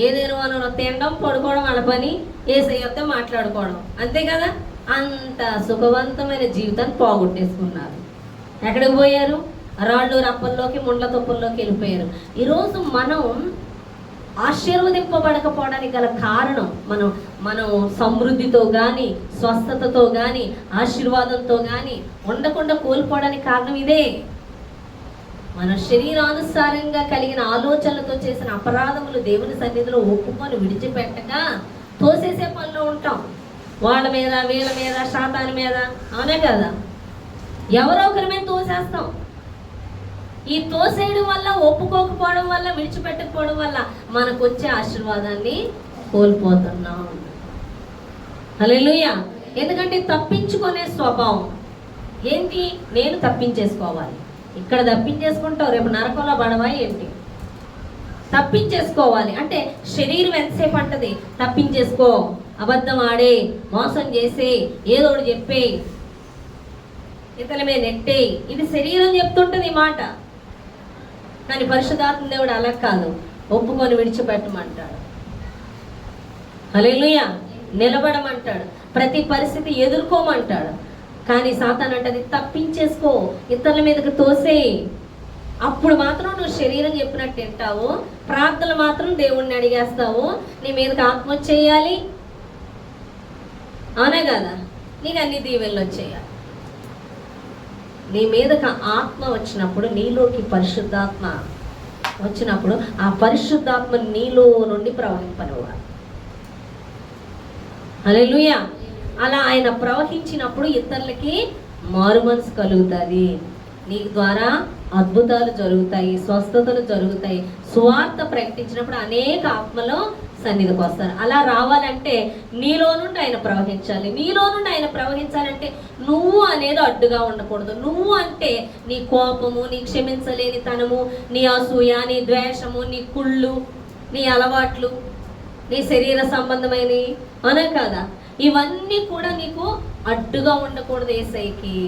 ఏదైనా వాళ్ళు తినడం, పడుకోవడం, వాళ్ళ పని, యేసయ్యతో మాట్లాడుకోవడం, అంతే కదా? అంత సుఖవంతమైన జీవితాన్ని పోగొట్టేసుకున్నారు. ఎక్కడికి పోయారు? రాళ్ళు రప్పల్లోకి, ముండ్ల తొప్పుల్లోకి వెళ్ళిపోయారు. ఈరోజు మనం ఆశీర్వదింపబడకపోవడానికి గల కారణం, మనం సమృద్ధితో కానీ, స్వస్థతతో కానీ, ఆశీర్వాదంతో కానీ ఉండకుండా కోల్పోవడానికి కారణం ఇదే. మన శరీరానుసారంగా కలిగిన ఆలోచనలతో చేసిన అపరాధములు దేవుని సన్నిధిలో ఒప్పుకొని విడిచిపెట్టక తోసేసే పనిలో ఉంటాం. వాళ్ళ మీద, వీళ్ళ మీద, శాతాని మీద. అవునే కదా? ఎవరో ఒకరి మీద తోసేస్తాం. ఈ తోసేయడం వల్ల, ఒప్పుకోకపోవడం వల్ల, విడిచిపెట్టకపోవడం వల్ల మనకు వచ్చే ఆశీర్వాదాన్ని కోల్పోతున్నాం. హల్లెలూయా. ఎందుకంటే తప్పించుకునే స్వభావం ఏంటి? నేను తప్పించేసుకోవాలి. ఇక్కడ తప్పించేసుకుంటావు, రేపు నరకంలో పడవా ఏంటి? తప్పించేసుకోవాలి అంటే శరీరం ఎంతసేపు అంటది? తప్పించేసుకో, అబద్ధం ఆడే, మోసం చేసే, ఏదోడు చెప్పే, ఇతని మీద నెట్టే, ఇది శరీరం చెప్తుంటది ఈ మాట. కానీ పరిశుద్ధాత్మ దేవుడు అలా కాదు, ఒప్పుకొని విడిచిపెట్టమంటాడు. హల్లెలూయా. నిలబడమంటాడు, ప్రతి పరిస్థితి ఎదుర్కోమంటాడు. కానీ సాతాను అంటది తప్పించేసుకో, ఇతరుల మీదకి తోసే. అప్పుడు మాత్రం నువ్వు శరీరం చెప్పినట్టు వింటావు, ప్రార్థనలు మాత్రం దేవుణ్ణి అడిగేస్తావు, నీ మీదకి ఆత్మ వచ్చేయాలి, అవునా కదా? నీకు అన్ని దీవెనలు వచ్చేయాలి. నీ మీదకి ఆత్మ వచ్చినప్పుడు, నీలోకి పరిశుద్ధాత్మ వచ్చినప్పుడు, ఆ పరిశుద్ధాత్మ నీలో నుండి ప్రవహింపనివ్వాలి. హల్లెలూయా. అలా ఆయన ప్రవహించినప్పుడు ఇతరులకి మారు మనసు కలుగుతుంది, నీ ద్వారా అద్భుతాలు జరుగుతాయి, స్వస్థతలు జరుగుతాయి. సువార్త ప్రకటించినప్పుడు అనేక ఆత్మలో సన్నిధికి వస్తారు. అలా రావాలంటే నీలో నుండి ఆయన ప్రవహించాలి. నీలో నుండి ఆయన ప్రవహించాలంటే నువ్వు అనేది అడ్డుగా ఉండకూడదు. నువ్వు అంటే నీ కోపము, నీ క్షమించలేని తనము, నీ అసూయ, నీ ద్వేషము, నీ కుళ్ళు, నీ అలవాట్లు, నీ శరీర సంబంధమైనవి, అనే కదా, ఇవన్నీ కూడా నీకు అడ్డుగా ఉండకూడదు యేసయ్యకి.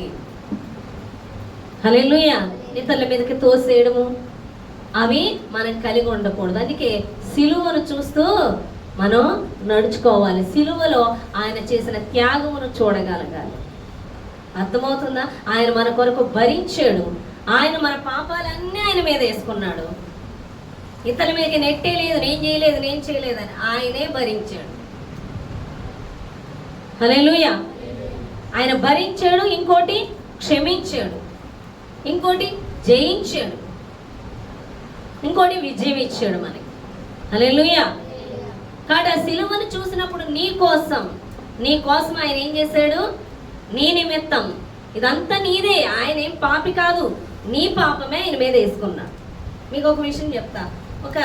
హల్లెలూయా. ఇతరుల మీదకి తోసేయడము అవి మనం కలిగి ఉండకూడదు. అందుకే సిలువను చూస్తూ మనం నడుచుకోవాలి. సిలువలో ఆయన చేసిన త్యాగమును చూడగలగాలి. అర్థమవుతుందా? ఆయన మన కొరకు భరించాడు, ఆయన మన పాపాలన్నీ ఆయన మీద వేసుకున్నాడు. ఇతరుల మీదకి నెట్టే లేదు, నేను చేయలేదు, నేను చేయలేదని ఆయనే భరించాడు. హల్లెలూయా. ఆయన భరించాడు, ఇంకోటి క్షమించాడు, ఇంకోటి జయించాడు, ఇంకోటి విజయం ఇచ్చాడు మనకి. హల్లెలూయా. కాబట్టి ఆ సిలువను చూసినప్పుడు నీ కోసం ఆయన ఏం చేశాడు? నీ నిమిత్తం ఇదంతా నీదే. ఆయన ఏం పాపి కాదు, నీ పాపమే ఆయన మీద వేసుకున్నాడు. మీకు ఒక విషయం చెప్తా. ఒక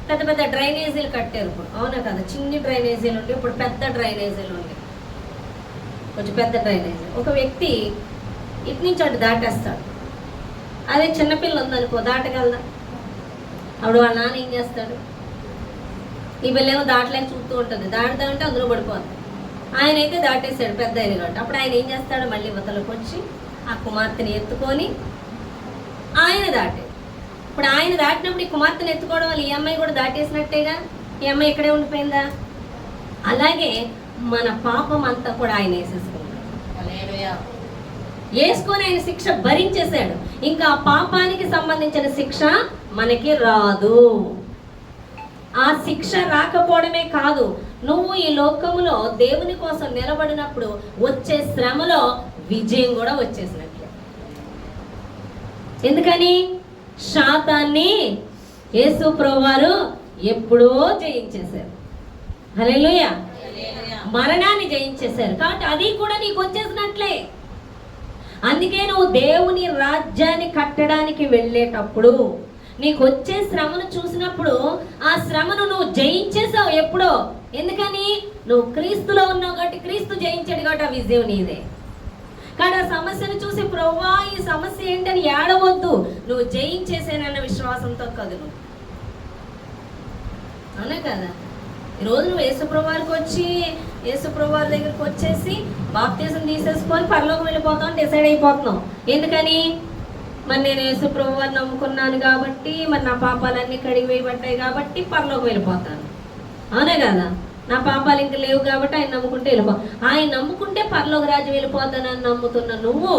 పెద్ద పెద్ద డ్రైనేజీలు కట్టారు ఇప్పుడు, అవునా కదా? చిన్ని డ్రైనేజీలు ఉండి ఇప్పుడు పెద్ద డ్రైనేజీలు ఉండి, కొంచెం పెద్ద డ్రైనేజీ. ఒక వ్యక్తి ఇటు నుంచి అటు దాటేస్తాడు. అదే చిన్నపిల్ల ఉందనుకో, దాటగలదా? అప్పుడు వాళ్ళ నాన్న ఏం చేస్తాడు? ఈ పిల్లేమో దాటలేక చూస్తూ ఉంటుంది, దాటుతా ఉంటే అందులో పడిపోతుంది. ఆయన అయితే దాటేస్తాడు, పెద్ద అయిన కాబట్టి. అప్పుడు ఆయన ఏం చేస్తాడు? మళ్ళీ యువతలకు వచ్చి ఆ కుమార్తెని ఎత్తుకొని ఆయన దాటే. ఇప్పుడు ఆయన దాటినప్పుడు ఈ కుమార్తెను ఎత్తుకోవడం వల్ల ఈ అమ్మాయి కూడా దాటేసినట్టేగా, ఈ అమ్మాయి ఇక్కడే ఉండిపోయిందా? అలాగే మన పాపం అంతా కూడా ఆయన వేసేసుకున్నాడు. వేసుకొని ఆయన శిక్ష భరించేశాడు. ఇంకా ఆ పాపానికి సంబంధించిన శిక్ష మనకి రాదు. ఆ శిక్ష రాకపోవడమే కాదు, నువ్వు ఈ లోకములో దేవుని కోసం నిలబడినప్పుడు వచ్చే శ్రమలో విజయం కూడా వచ్చేసినట్లే. ఎందుకని? శాతాన్ని యేసు ప్రభువారు ఎప్పుడో జయించేశారు. హల్లెలూయా. మరణాన్ని జయించేశారు కాబట్టి అది కూడా నీకు వచ్చేసినట్లే. అందుకే నువ్వు దేవుని రాజ్యాన్ని కట్టడానికి వెళ్ళేటప్పుడు నీకు వచ్చే శ్రమను చూసినప్పుడు ఆ శ్రమను నువ్వు జయించేసావు ఎప్పుడో. ఎందుకని? నువ్వు క్రీస్తులో ఉన్నావు కాబట్టి, క్రీస్తు జయించాడు కాబట్టి ఆ విజయం నీదే. కానీ ఆ సమస్యను చూసి ప్రభువా ఈ సమస్య ఏంటని ఏడవద్దు, నువ్వు జయించేసానన్న విశ్వాసంతో కదులు. అవునా కదా? ఈరోజు నువ్వు యేసుప్రభువారికి వచ్చి యేసుప్రభువారి దగ్గరికి వచ్చేసి బాప్తిజం తీసేసుకొని పరలోకం వెళ్ళిపోతావు అని డిసైడ్ అయిపోతున్నావు. ఎందుకని? మరి నేను యేసుప్రభువారిని నమ్ముకున్నాను కాబట్టి, మరి నా పాపాలన్నీ కడిగి వేయబడ్డాయి కాబట్టి పరలోకం వెళ్ళిపోతాను. అవునే కదా? నా పాపాలు ఇంక లేవు కాబట్టి ఆయన నమ్ముకుంటే ఆయన నమ్ముకుంటే పరలోక రాజ్యం వెళ్ళిపోతానని నమ్ముతున్న నువ్వు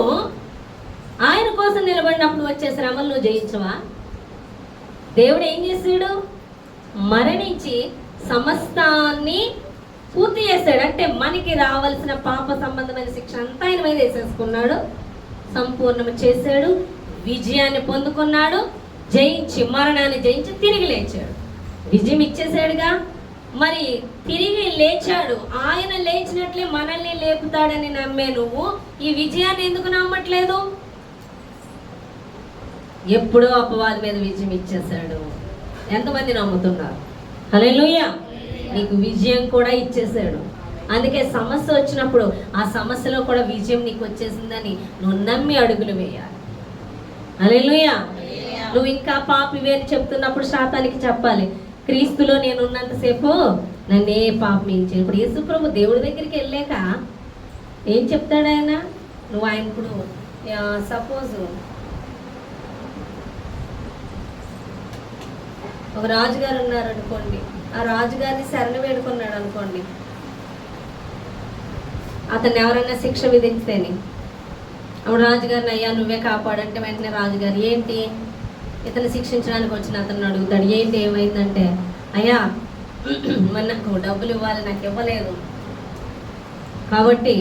ఆయన కోసం నిలబడినప్పుడు వచ్చే శ్రమలు నువ్వు జయించవా? దేవుడు ఏం చేశాడు? మరణించి సమస్తాన్ని పూర్తి చేశాడు. అంటే మనకి రావాల్సిన పాప సంబంధమైన శిక్ష అంతా ఆయన మీద వేసేసుకున్నాడు, సంపూర్ణం చేశాడు, విజయాన్ని పొందుకున్నాడు, జయించి మరణాన్ని జయించి తిరిగి లేచాడు. విజయం ఇచ్చేసాడుగా, మరి తిరిగి లేచాడు. ఆయన లేచినట్లే మనల్ని లేపుతాడని నమ్మే నువ్వు ఈ విజయాన్ని ఎందుకు నమ్మట్లేదు? ఎప్పుడో అపవాది మీద విజయం ఇచ్చేసాడు. ఎంతమంది నమ్ముతున్నారు? హల్లెలూయా. నీకు విజయం కూడా ఇచ్చేసాడు. అందుకే సమస్య వచ్చినప్పుడు ఆ సమస్యలో కూడా విజయం నీకు వచ్చేసిందని నువ్వు నమ్మి అడుగులు వేయాలి. హల్లెలూయా. నువ్వు ఇంకా పాపివే అని చెప్తున్నప్పుడు శాతానికి చెప్పాలి, క్రీస్తులో నేను ఉన్నంతసేపు నన్ను ఏ పాపం ఏం చేయను. ఇప్పుడు యేసుప్రభు దేవుడి దగ్గరికి వెళ్ళాక ఏం చెప్తాడు ఆయన? నువ్వు ఆయన ఇప్పుడు సపోజ్ ఒక రాజుగారు ఉన్నారు అనుకోండి, ఆ రాజుగారిని శరణ వేడుకున్నాడు అనుకోండి, అతన్ని ఎవరైనా శిక్ష విధిస్తేనే అప్పుడు రాజుగారిని అయ్యా నువ్వే కాపాడంటే వెంటనే రాజుగారు ఏంటి ఇతను శిక్షించడానికి వచ్చిన అతను అడుగుతాడు, ఏంటి ఏమైందంటే అయ్యా మరి నాకు డబ్బులు ఇవ్వాలి, నాకు ఇవ్వలేదు కాబట్టి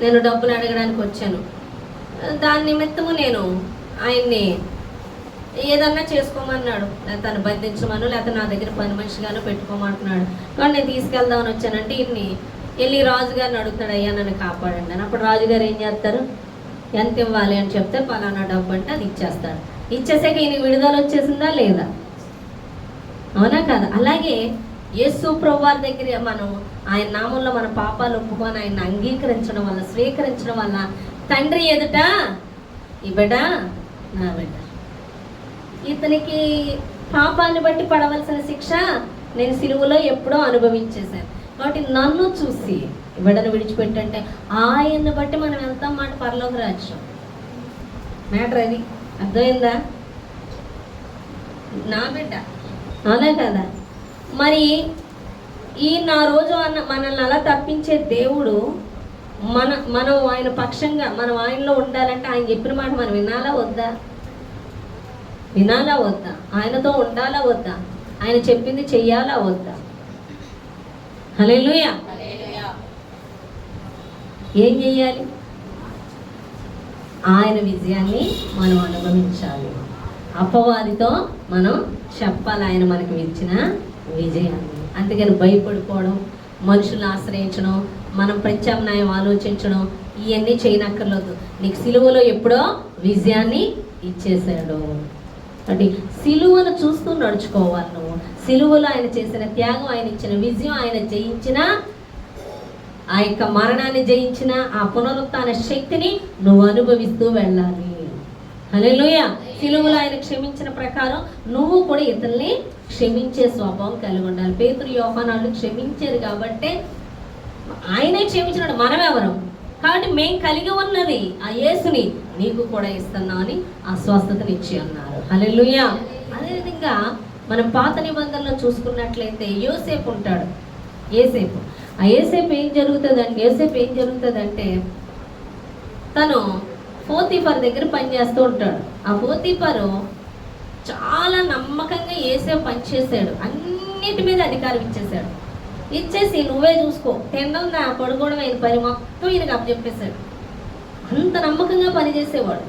నేను డబ్బులు అడగడానికి వచ్చాను, దాని నిమిత్తము నేను ఆయన్ని ఏదన్నా చేసుకోమన్నాడు, తను బంధించమను లేకపోతే నా దగ్గర పని మనిషిగాను పెట్టుకోమంటున్నాడు, కానీ నేను తీసుకెళ్దామని వచ్చానంటే ఇన్ని వెళ్ళి రాజుగారిని అడుగుతాడు, అయ్యా నన్ను కాపాడండి అని. అప్పుడు రాజుగారు ఏం చేస్తారు, ఎంత ఇవ్వాలి అని చెప్తే పలానా డబ్బు అంటే అది ఇచ్చేస్తాడు. ఇచ్చేసాక ఈయన విడుదల వచ్చేసిందా లేదా? అవునా కదా? అలాగే యేసు ప్రభువారి దగ్గర మనం ఆయన నామంలో మన పాపాలు ఒప్పుకొని ఆయన అంగీకరించడం వల్ల, స్వీకరించడం వల్ల తండ్రి ఎదుట ఈ బిడ్డ నా బిడ్డ, ఇతనికి పాపాన్ని బట్టి పడవలసిన శిక్ష నేను సిలువలో ఎప్పుడో అనుభవించేశాను కాబట్టి నన్ను చూసి బిడ్డను విడిచిపెట్టంటే ఆయన్ని బట్టి మనం వెళ్తాం మాట పరలోక రాజ్యం. మ్యాటర్ అది అర్థమైందా? నా బిడ్డ, అవునా కదా? మరి ఈ నా రోజు మనల్ని అలా తప్పించే దేవుడు మనం ఆయన పక్షంగా మనం ఆయనలో ఉండాలంటే ఆయన చెప్పిన మాట మనం వినాలా వద్దా? వినాలా వద్దా? ఆయనతో ఉండాలా వద్దా? ఆయన చెప్పింది చెయ్యాలా వద్దా? హల్లెలూయా. ఏం చెయ్యాలి? ఆయన విజయాన్ని మనం అనుభవించాలి. అపవాదితో మనం చెప్పాలి ఆయన మనకు ఇచ్చిన విజయాన్ని. అంతేగాని భయపడిపోవడం, మనుషులను ఆశ్రయించడం, మనం ప్రత్యామ్నాయం ఆలోచించడం ఇవన్నీ చేయనక్కర్లేదు. నీకు సిలువలో ఎప్పుడో విజయాన్ని ఇచ్చేశాడు. అంటే సిలువను చూస్తూ నడుచుకోవాలి నువ్వు. సిలువలో ఆయన చేసిన త్యాగం, ఆయన ఇచ్చిన విజయం, ఆయన జయించిన ఆ యొక్క మరణాన్ని జయించిన ఆ పునరుత్థాన శక్తిని నువ్వు అనుభవిస్తూ వెళ్ళాలి. హల్లెలూయా. సిలువలో ఆయన క్షమించిన ప్రకారం నువ్వు కూడా ఇతరుల్ని క్షమించే స్వభావం కలిగి ఉండాలి. పేతురు యోహానాలు క్షమించారు కాబట్టి ఆయనే క్షమించినాడు, మనమెవరం కాబట్టి మేము కలిగి ఉన్నది ఆ యేసుని నీకు కూడా ఇస్తున్నామని ఆ స్వస్థతని ఇచ్చి అన్నారు. హల్లెలూయా. అదేవిధంగా మనం పాత నిబంధనలో చూసుకున్నట్లయితే యోసేపు ఉంటాడు. యోసేపు ఏం జరుగుతుందంటే తను పోతీఫర్ దగ్గర పనిచేస్తూ ఉంటాడు. ఆ పోతీఫరు చాలా నమ్మకంగా యోసేపు పనిచేశాడు, అన్నిటి మీద అధికారం ఇచ్చేశాడు. ఇచ్చేసి నువ్వే చూసుకో, తినడం పడుకోవడం ఆయన పని మొత్తం ఈయనకి అప్పచెప్పేశాడు. అంత నమ్మకంగా పనిచేసేవాడు.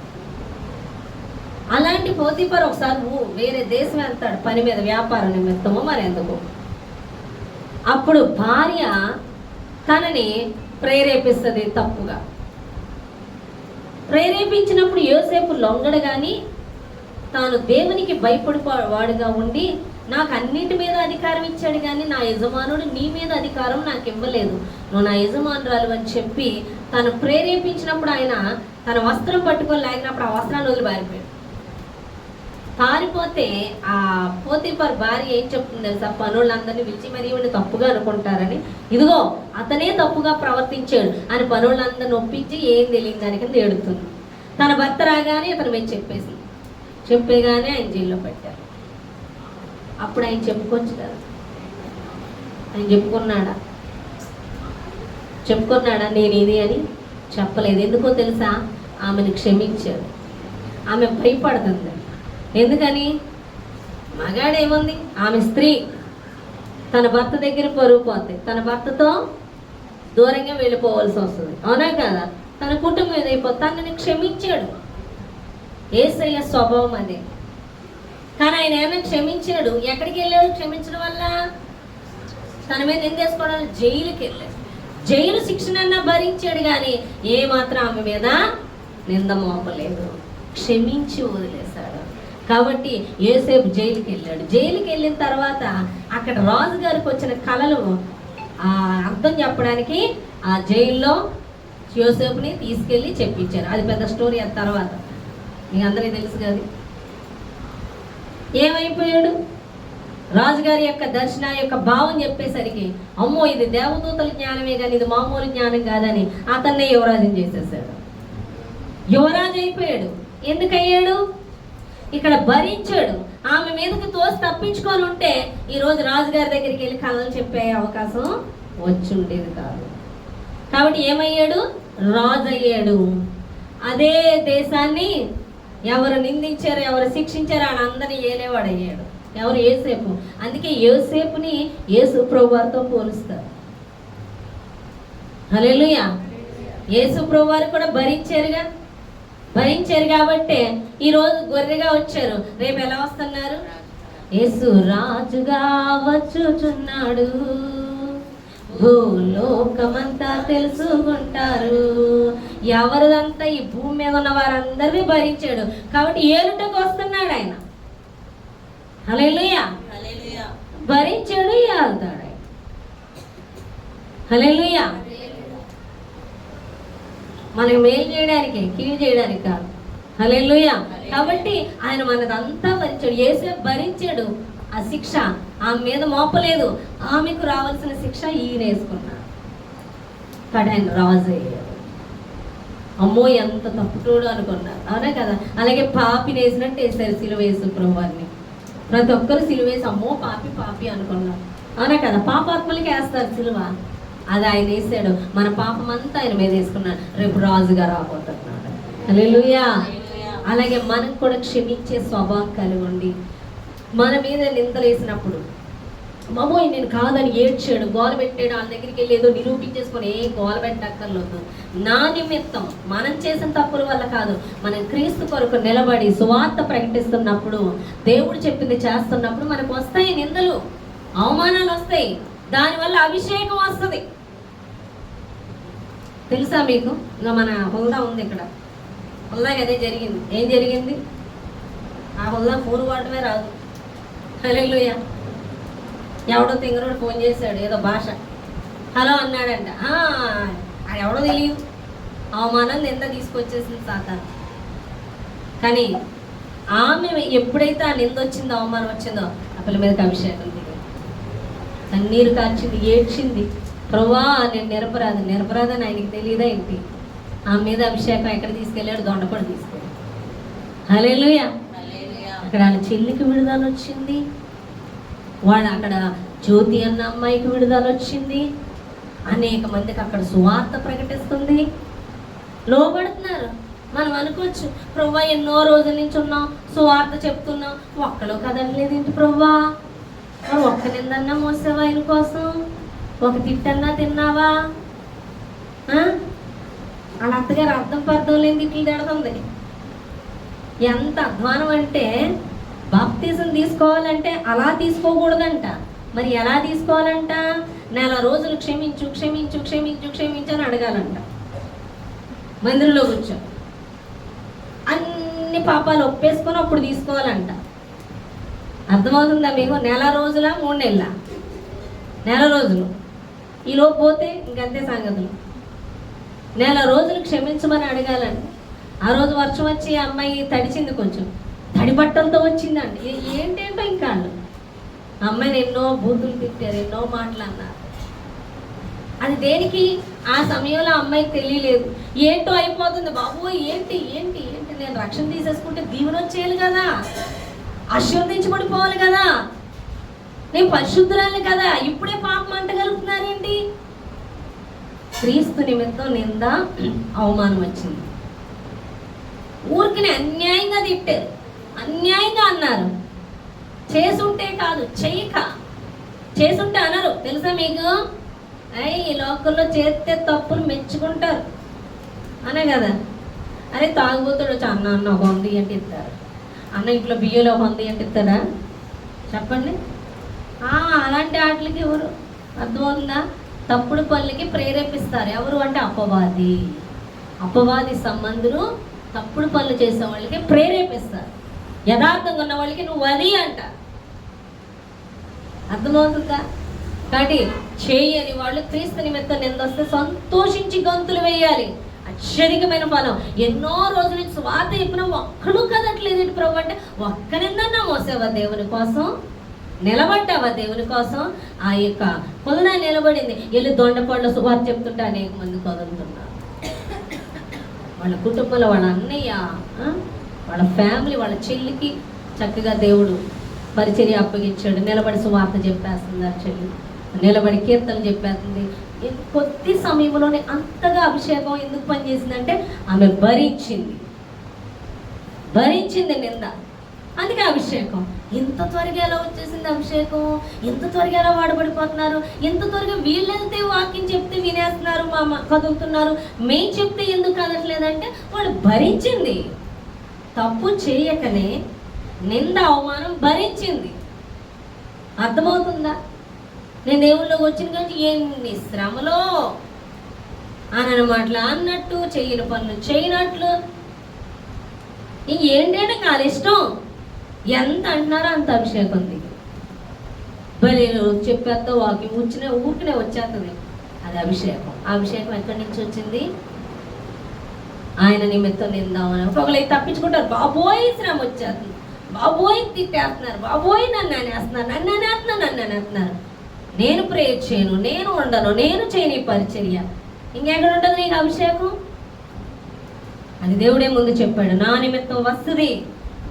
అలాంటి పోతీఫర్ ఒకసారి వేరే దేశం వెళ్తాడు పని మీద, వ్యాపార నిమిత్తమో మరి ఎందుకు. అప్పుడు భార్య తనని ప్రేరేపిస్తుంది తప్పుగా. ప్రేరేపించినప్పుడు యోసేపు లొంగడు కానీ తాను దేవునికి భయపడివాడుగా ఉండి, నాకు అన్నిటి మీద అధికారం ఇచ్చాడు కానీ నా యజమానుడు నీ మీద అధికారం నాకు ఇవ్వలేదు, నువ్వు నా యజమానురాలు అని చెప్పి తను ప్రేరేపించినప్పుడు ఆయన తన వస్త్రం పట్టుకొని లాగినప్పుడు ఆ వస్త్రాన్ని వదిలి పారిపోతే ఆ పోతీఫర్ భార్య ఏం చెప్తుంది తెలుసా? పనులందరినీ పిలిచి మరి ఈవిని తప్పుగా అనుకుంటారని, ఇదిగో అతనే తప్పుగా ప్రవర్తించాడు అని పనులందరిని ఒప్పించి ఏం తెలియని దానికింద ఏడుతుంది. తన భర్త రాగానే అతను మేము చెప్పేగానే ఆయన జైల్లో పెట్టారు. అప్పుడు ఆయన చెప్పుకోవచ్చు కదా, ఆయన చెప్పుకున్నాడా నేను ఇది అని చెప్పలేదు. ఎందుకో తెలుసా? ఆమెను క్షమించాడు. ఆమె భయపడుతుంది. ఎందుకని? మగాడేముంది, ఆమె స్త్రీ, తన భర్త దగ్గర పరుగు పోతే తన భర్తతో దూరంగా వెళ్ళిపోవాల్సి వస్తుంది, అవునా కదా? తన కుటుంబం ఏదైపోతే తనని క్షమించాడు. యేసయ్య స్వభావం అదే. కానీ ఆయన ఏమైనా క్షమించాడు. ఎక్కడికి వెళ్ళాడు? క్షమించడం వల్ల తన మీద నిందేసుకోవడానికి జైలుకి వెళ్ళాడు. జైలు శిక్షణన్నా భరించాడు కానీ ఏమాత్రం ఆమె మీద నింద మోపలేదు, క్షమించి వదిలేశాడు. కాబట్టి యోసేపు జైలుకి వెళ్ళాడు. జైలుకి వెళ్ళిన తర్వాత అక్కడ రాజుగారికి వచ్చిన కళలు ఆ అర్థం చెప్పడానికి ఆ జైల్లో యోసేపుని తీసుకెళ్ళి చెప్పించారు. అది పెద్ద స్టోరీ. ఆ తర్వాత మీకు అందరికీ తెలుసు కదా. ఏమైపోయాడు? రాజుగారి యొక్క దర్శన యొక్క భావం చెప్పేసరికి అమ్మో ఇది దేవదూతల జ్ఞానమే కానీ ఇది మామూలు జ్ఞానం కాదని అతన్నే యువరాజుని చేసేసాడు. యువరాజు అయిపోయాడు. ఎందుకయ్యాడు? ఇక్కడ భరించాడు. ఆమె మీదకి తోసి తప్పించుకొని ఉంటే ఈరోజు రాజుగారి దగ్గరికి వెళ్ళి కళలు చెప్పే అవకాశం వచ్చి ఉండేది కాదు. కాబట్టి ఏమయ్యాడు? రాజు అయ్యాడు. అదే దేశాన్ని ఎవరు నిందించారు, ఎవరు శిక్షించారు అని అందరినీ ఏలేవాడు అయ్యాడు. ఎవరు? యోసేపు. అందుకే యోసేపుని యేసు ప్రభువారితో పోలుస్తారు. హల్లెలూయా. యేసు ప్రభువారు కూడా భరించారు కాబట్టి ఈరోజు గొర్రెగా వచ్చారు. రేపు ఎలా వస్తున్నారు? యేసు రాజుగా వచ్చుచున్నాడు, భూలోకమంతా తెలుసుకుంటారు. ఎవరిదంతా ఈ భూమి మీద ఉన్న వారందరినీ భరించాడు కాబట్టి ఏలుటకు వస్తున్నాడు ఆయన. హల్లెలూయా. భరించాడు, ఏలుతాడు ఆయన. హల్లెలూయా. మనకి మేలు చేయడానికి, కీడు చేయడానికి కాదు. హల్లెలూయా. కాబట్టి ఆయన మనదంతా భరించాడు. యేసేపు భరించాడు. ఆ శిక్ష ఆమె మీద మోపలేదు. ఆమెకు రావాల్సిన శిక్ష ఈయన వేసుకున్నాడు. కానీ ఆయన రాజు అయ్యాడు. అమ్మో ఎంత తప్పుతోడు అనుకున్నారు. అవునా కదా? అలాగే పాపిని వేసినట్టు వేశారు సిలువ యేసు ప్రభువారిని. ప్రతి ఒక్కరు సిలువ వేసి అమ్మో పాపి పాపి అనుకున్నారు. అవునా కదా? పాపాత్మలకి వేస్తారు సిలువ. అది ఆయన వేసాడు. మన పాపం అంతా ఆయన మీద వేసుకున్నాడు. రేపు రాజుగా రాబోతున్నాడు. హల్లెలూయా. అలాగే మనకు కూడా క్షమించే స్వభావం కలిగి ఉండి మన మీద నిందలు వేసినప్పుడు మామోయ్ నేను కాదని ఏడ్చాడు, గోల పెట్టాడు, వాళ్ళ దగ్గరికి వెళ్ళి ఏదో నిరూపించేసుకొని ఏ గోల పెట్టక్కర్లేదు. నా నిమిత్తం మనం చేసిన తప్పుల వల్ల కాదు, మనం క్రీస్తు కొరకు నిలబడి సువార్త ప్రకటిస్తున్నప్పుడు, దేవుడు చెప్పింది చేస్తున్నప్పుడు మనకు వస్తాయి నిందలు, అవమానాలు వస్తాయి. దానివల్ల అభిషేకం వస్తుంది. తెలుసా మీకు? ఇంకా మన హుల్దా ఉంది ఇక్కడ. హుల్దాకి అదే జరిగింది. ఏం జరిగింది? ఆ హుల్దా ఫోన్ వాడటమే రాదు. హల్లెలూయా. ఎవడో తింగరోడు ఫోన్ చేశాడు, ఏదో భాష హలో అన్నాడంట. అది ఎవడో తెలియదు. అవమానం నింద తీసుకొచ్చేసింది సాతాను. కానీ ఆమె ఎప్పుడైతే ఆ నింద వచ్చిందో, అవమానం వచ్చిందో, ఆ పిల్ల మీదకి అభిషేకం దిగింది. కన్నీరు కార్చింది, ఏడ్చింది. ప్రభువా నేను నిరపరాధని ఆయనకి తెలియదా ఏంటి? ఆమె మీద అభిషేకం ఎక్కడ తీసుకెళ్ళాడు? దొండపడి తీసుకెళ్ళాడు. హల్లెలూయా. అక్కడ వాళ్ళ చెల్లికి విడుదల వచ్చింది. వాడు అక్కడ జ్యోతి అన్న అమ్మాయికి విడుదల వచ్చింది. అనేక మందికి అక్కడ సువార్త ప్రకటిస్తుంది. లోబడుతున్నారు. మనం అనుకోవచ్చు, ప్రభువా ఎన్నో రోజుల నుంచి ఉన్నాం, సువార్త చెప్తున్నాం, ఒక్కలో కదలలేదు ఏంటి ప్రభువా? మరి ఒక్క నిందన్నా మోసావా ఆయన కోసం? ఒక తిట్టన్నా తిన్నావా? వాళ్ళ అత్తగారు అర్థం పర్థం లేని తిట్లు తిడుతుంది. ఎంత అధ్వానం అంటే, బాప్తిజం తీసుకోవాలంటే అలా తీసుకోకూడదంట. మరి ఎలా తీసుకోవాలంట? నెల రోజులు క్షమించు క్షమించు క్షమించు క్షమించు అని అడగాలంట. మందిరంలో కూర్చో అన్ని పాపాలు ఒప్పేసుకొని అప్పుడు తీసుకోవాలంట. అర్థమవుతుందా మీకు? నెల రోజుల 3 నెలల? నెల రోజులు. ఈలోపు పోతే ఇంకంతే సంగతులు. నెల రోజులు క్షమించమని అడగాలండి. ఆ రోజు వర్షం వచ్చి ఆ అమ్మాయి తడిచింది, కొంచెం తడి బట్టలతో వచ్చిందండి. ఏంటేంటో ఇంకా వాళ్ళు అమ్మాయిని ఎన్నో బూతులు తిట్టారు, ఎన్నో మాటలు అన్నారు. అది దేనికి? ఆ సమయంలో అమ్మాయికి తెలియలేదు. ఏంటో అయిపోతుంది బాబు, ఏంటి ఏంటి ఏంటి నేను రక్షణ తీసేసుకుంటే దీవెన వచ్చేయాలి కదా, ఆశీర్వదించబడిపోవాలి కదా, నేను పరిశుద్ధురాలి కదా, ఇప్పుడే పాపం అంటగలుగుతున్నారేంటి? క్రీస్తు నిమిత్తం నింద, అవమానం వచ్చింది. ఊరికి అన్యాయంగా తిట్టారు, అన్యాయంగా అన్నారు. చేసుంటే కాదు, చేయక చేసుంటే అనరు. తెలుసా మీకు? ఈ లోకల్లో చేస్తే తప్పులు మెచ్చుకుంటారు అనే కదా. అరే తాగుబోతాడు వచ్చి అన్న అన్న ఒక 100 అంటే ఇస్తారు, అన్న ఇంట్లో బియ్యంలో 100 అంటే ఇస్తాడా? చెప్పండి. అలాంటి వాటికి ఎవరు? అర్థమవుతుందా? తప్పుడు పనులకి ప్రేరేపిస్తారు. ఎవరు అంటే అపవాది సంబంధులు తప్పుడు పనులు చేసే వాళ్ళకి ప్రేరేపిస్తారు. యథార్థంగా ఉన్న వాళ్ళకి నువ్వు అది అంట. అర్థమవుతుందా? కాబట్టి చేయని వాళ్ళు క్రీస్తు నిమిత్తం నిందొస్తే సంతోషించి గంతులు వేయాలి. అత్యధికమైన ఫలం. ఎన్నో రోజుల నుంచి స్వాత చెప్పిన ఒక్కడు కదట్లేదు ప్రభు అంటే, ఒక్కరిద్దన్నా మోసావా దేవుని కోసం, నిలబడ్డావా దేవుని కోసం? ఆ యొక్క పొదన నిలబడింది. వెళ్ళి దొండపండ్ల సువార్త చెప్తుంటే అనేక మంది కదులుతున్నారు. వాళ్ళ కుటుంబంలో వాళ్ళ అన్నయ్య, వాళ్ళ ఫ్యామిలీ, వాళ్ళ చెల్లికి చక్కగా దేవుడు పరిచర్య అప్పగించాడు. నిలబడి సువార్త చెప్పేస్తుంది. ఆ చెల్లి నిలబడి కీర్తనలు చెప్పేస్తుంది. కొద్ది సమయంలోనే అంతగా అభిషేకం ఎందుకు పనిచేసిందంటే ఆమె భరించింది నింద, అందుకే అభిషేకం. ఎంత త్వరగా ఎలా వచ్చేసింది అభిషేకం? ఎంత త్వరగా ఎలా వాడబడిపోతున్నారు? ఎంత త్వరగా వీళ్ళైతే వాక్యం చెప్తే వినేస్తున్నారు, కదులుతున్నారు. మేం చెప్తే ఎందుకు కదట్లేదంటే వాళ్ళు భరించింది. తప్పు చేయకనే నింద అవమానం భరించింది. అర్థమవుతుందా? నేను దేవుళ్ళకి వచ్చిన కానీ ఎన్ని శ్రమలో అనని మాటలు అన్నట్టు, చేయని పనులు చేయనట్లు, ఇంకేంటంటే వాళ్ళ ఇష్టం. ఎంత అంటున్నారో అంత అభిషేకం ఉంది. భలే చెప్పేస్తా వాకి ఊరికనే వచ్చేస్తుంది. అది అభిషేకం. ఆ అభిషేకం ఎక్కడి నుంచి వచ్చింది? ఆయన నిమిత్తం నిందామని. ఒకళ్ళు తప్పించుకుంటారు, బాబోయ్ శ్రమ వచ్చేస్తుంది, బాబోయ్ తిట్టేస్తున్నారు, బాబోయ్ నన్ను అనేస్తున్నారు. నేను ప్రేయర్ చేయను, నేను ఉండను, నేను చేయని పరిచర్య. ఇంకెక్కడ ఉంటుంది నీకు అభిషేకం? అది దేవుడే ముందు చెప్పాడు. నా నిమిత్తం వస్తుంది,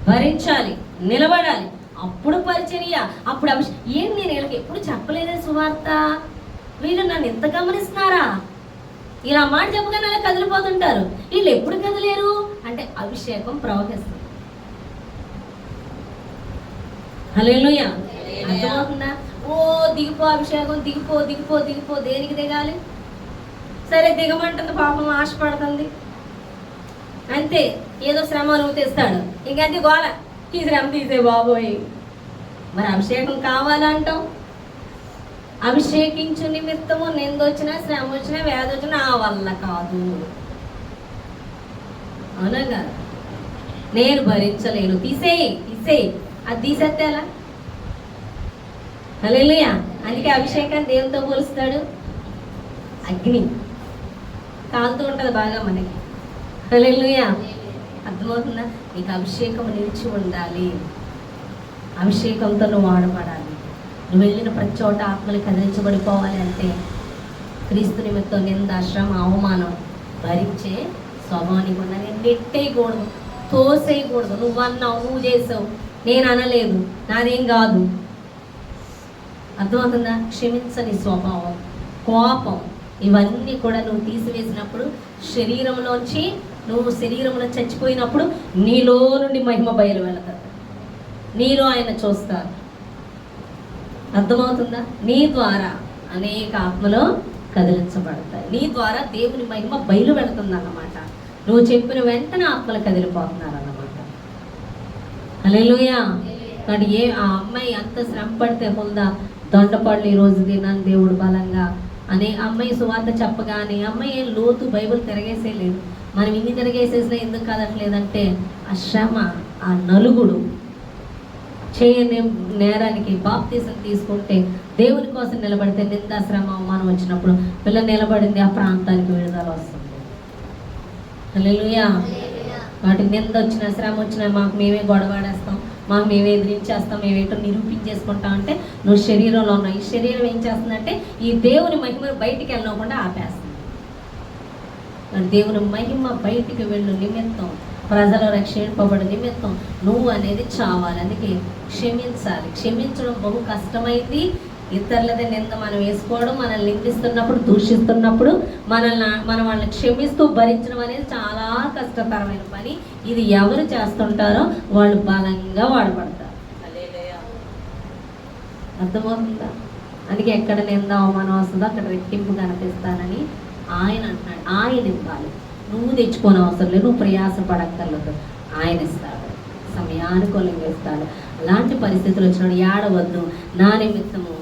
భరించాలి, నిలబడాలి, అప్పుడు పరిచర్య, అప్పుడు ఏం నేను వీళ్ళకి ఎప్పుడు చెప్పలేదే సువార్త? వీళ్ళు నన్ను ఎంత గమనిస్తున్నారా? ఇలా మాట చెప్పగానే అలా కదిలిపోతుంటారు. వీళ్ళు ఎప్పుడు కదిలేరు అంటే అభిషేకం ప్రవహిస్తుంది. హల్లెలూయా. అర్థమవుతుందా? ఓ దిగిపో అభిషేకం, దిగిపో. దేనికి దిగాలి? సరే దిగమంటుంది, పాపం ఆశపడుతుంది, అంతే. ఏదో శ్రమ నువ్వు తెస్తాడు, ఇంకంతే గోల, ఈ శ్రమ తీసే బాబోయ్. మరి అభిషేకం కావాలంటాం. అభిషేకించు నిమిత్తము నిందొచ్చినా, శ్రమ వచ్చినా, వ్యాధి వచ్చినా ఆ వల్ల కాదు. అవునా కాదు? నేను భరించలేను, తీసేయి. అది తీసేస్తే ఎలా? హల్లెలూయా. అందుకే అభిషేకాన్ని దేవునితో పోలుస్తాడు. అగ్ని కాలుతూ ఉంటుంది బాగా మనకి. హల్లెలూయా. అర్థమవుతుందా? నీకు అభిషేకం నిలిచి ఉండాలి. అభిషేకంతో నువ్వు వాడబడాలి. నువ్వు వెళ్ళిన ప్రతి చోట ఆత్మలు కదిలించబడిపోవాలి అంటే క్రీస్తు నిమిత్తం నింద, శ్రమ, అవమానం భరించే స్వభావానికి ఉందా? నేను నెట్టేయకూడదు, తోసేయకూడదు. నువ్వు అన్నావు, నువ్వు చేసావు, నేను అనలేదు, నాదేం కాదు. అర్థమవుతుందా? క్షమించని స్వభావం, కోపం, ఇవన్నీ కూడా నువ్వు తీసివేసినప్పుడు శరీరంలోంచి, నువ్వు శరీరంలో చచ్చిపోయినప్పుడు నీలో నుండి మహిమ బయలు వెళతారు. నీలో ఆయన చూస్తారు. అర్థమవుతుందా? నీ ద్వారా అనేక ఆత్మలు కదిలించబడతాయి. నీ ద్వారా దేవుని మహిమ బయలు వెళుతుంది అన్నమాట. నువ్వు చెప్పిన వెంటనే ఆత్మలు కదిలిపోతున్నారు అన్నమాట. హల్లెలూయా. కానీ ఆ అమ్మాయి అంత శ్రమ పడితే ఉందా? దొండపళ్ళు ఈరోజు తిన్నాను దేవుడు బలంగా అనే అమ్మాయి సువార్త చెప్పగానే అమ్మాయి ఏం లోతు బైబిల్ తిరగేసేయలేదు. మనం ఇన్ని తిరగేసేసినా ఎందుకు కదట్లేదంటే ఆ శ్రమ, ఆ నలుగుడు, చేయని నేరానికి బాప్తీసం తీసుకుంటే, దేవుని కోసం నిలబడితే నిందా, శ్రమ, అవమానం వచ్చినప్పుడు పిల్ల నిలబడింది, ఆ ప్రాంతానికి విడుదల వస్తుంది. హల్లెలూయా. వాటి నింద వచ్చినా, శ్రమ వచ్చినా మాకు మేమే గొడవాడేస్తాం, మాకు మేమే ఎదిరించేస్తాం, మేమేంటో నిరూపించేసుకుంటాం అంటే నువ్వు శరీరంలో ఉన్నావు. ఈ శరీరం ఏం చేస్తుందంటే ఈ దేవుని మహిమను బయటికి వెళ్ళకుండా ఆపేస్తుంది. దేవుని మహిమ బయటికి వెళ్ళు నిమిత్తం, ప్రజలు రక్షింపబడి నిమిత్తం నువ్వు అనేది చావాలి. అందుకే క్షమించాలి. క్షమించడం బహు కష్టమైంది. ఇతరులదే నింద మనం వేసుకోవడం, మనల్ని నిందిస్తున్నప్పుడు, దూషిస్తున్నప్పుడు మనం వాళ్ళని క్షమిస్తూ భరించడం అనేది చాలా కష్టతరమైన పని. ఇది ఎవరు చేస్తుంటారో వాళ్ళు బలంగా వాడబడతారు. అర్థమవుతుందా? అందుకే ఎక్కడ నింద అవమానం వస్తుందో అక్కడ రెట్టింపు కనిపిస్తానని ఆయన అంటున్నాడు. ఆయన ఇవ్వాలి, నువ్వు తెచ్చుకోని అవసరం లేదు, నువ్వు ప్రయాస పడక్కర్లేదు. ఆయన ఇస్తాడు, సమయానుకూలంగా ఇస్తాడు. అలాంటి పరిస్థితులు వచ్చినప్పుడు ఏడవద్దు. నా నిమిత్తము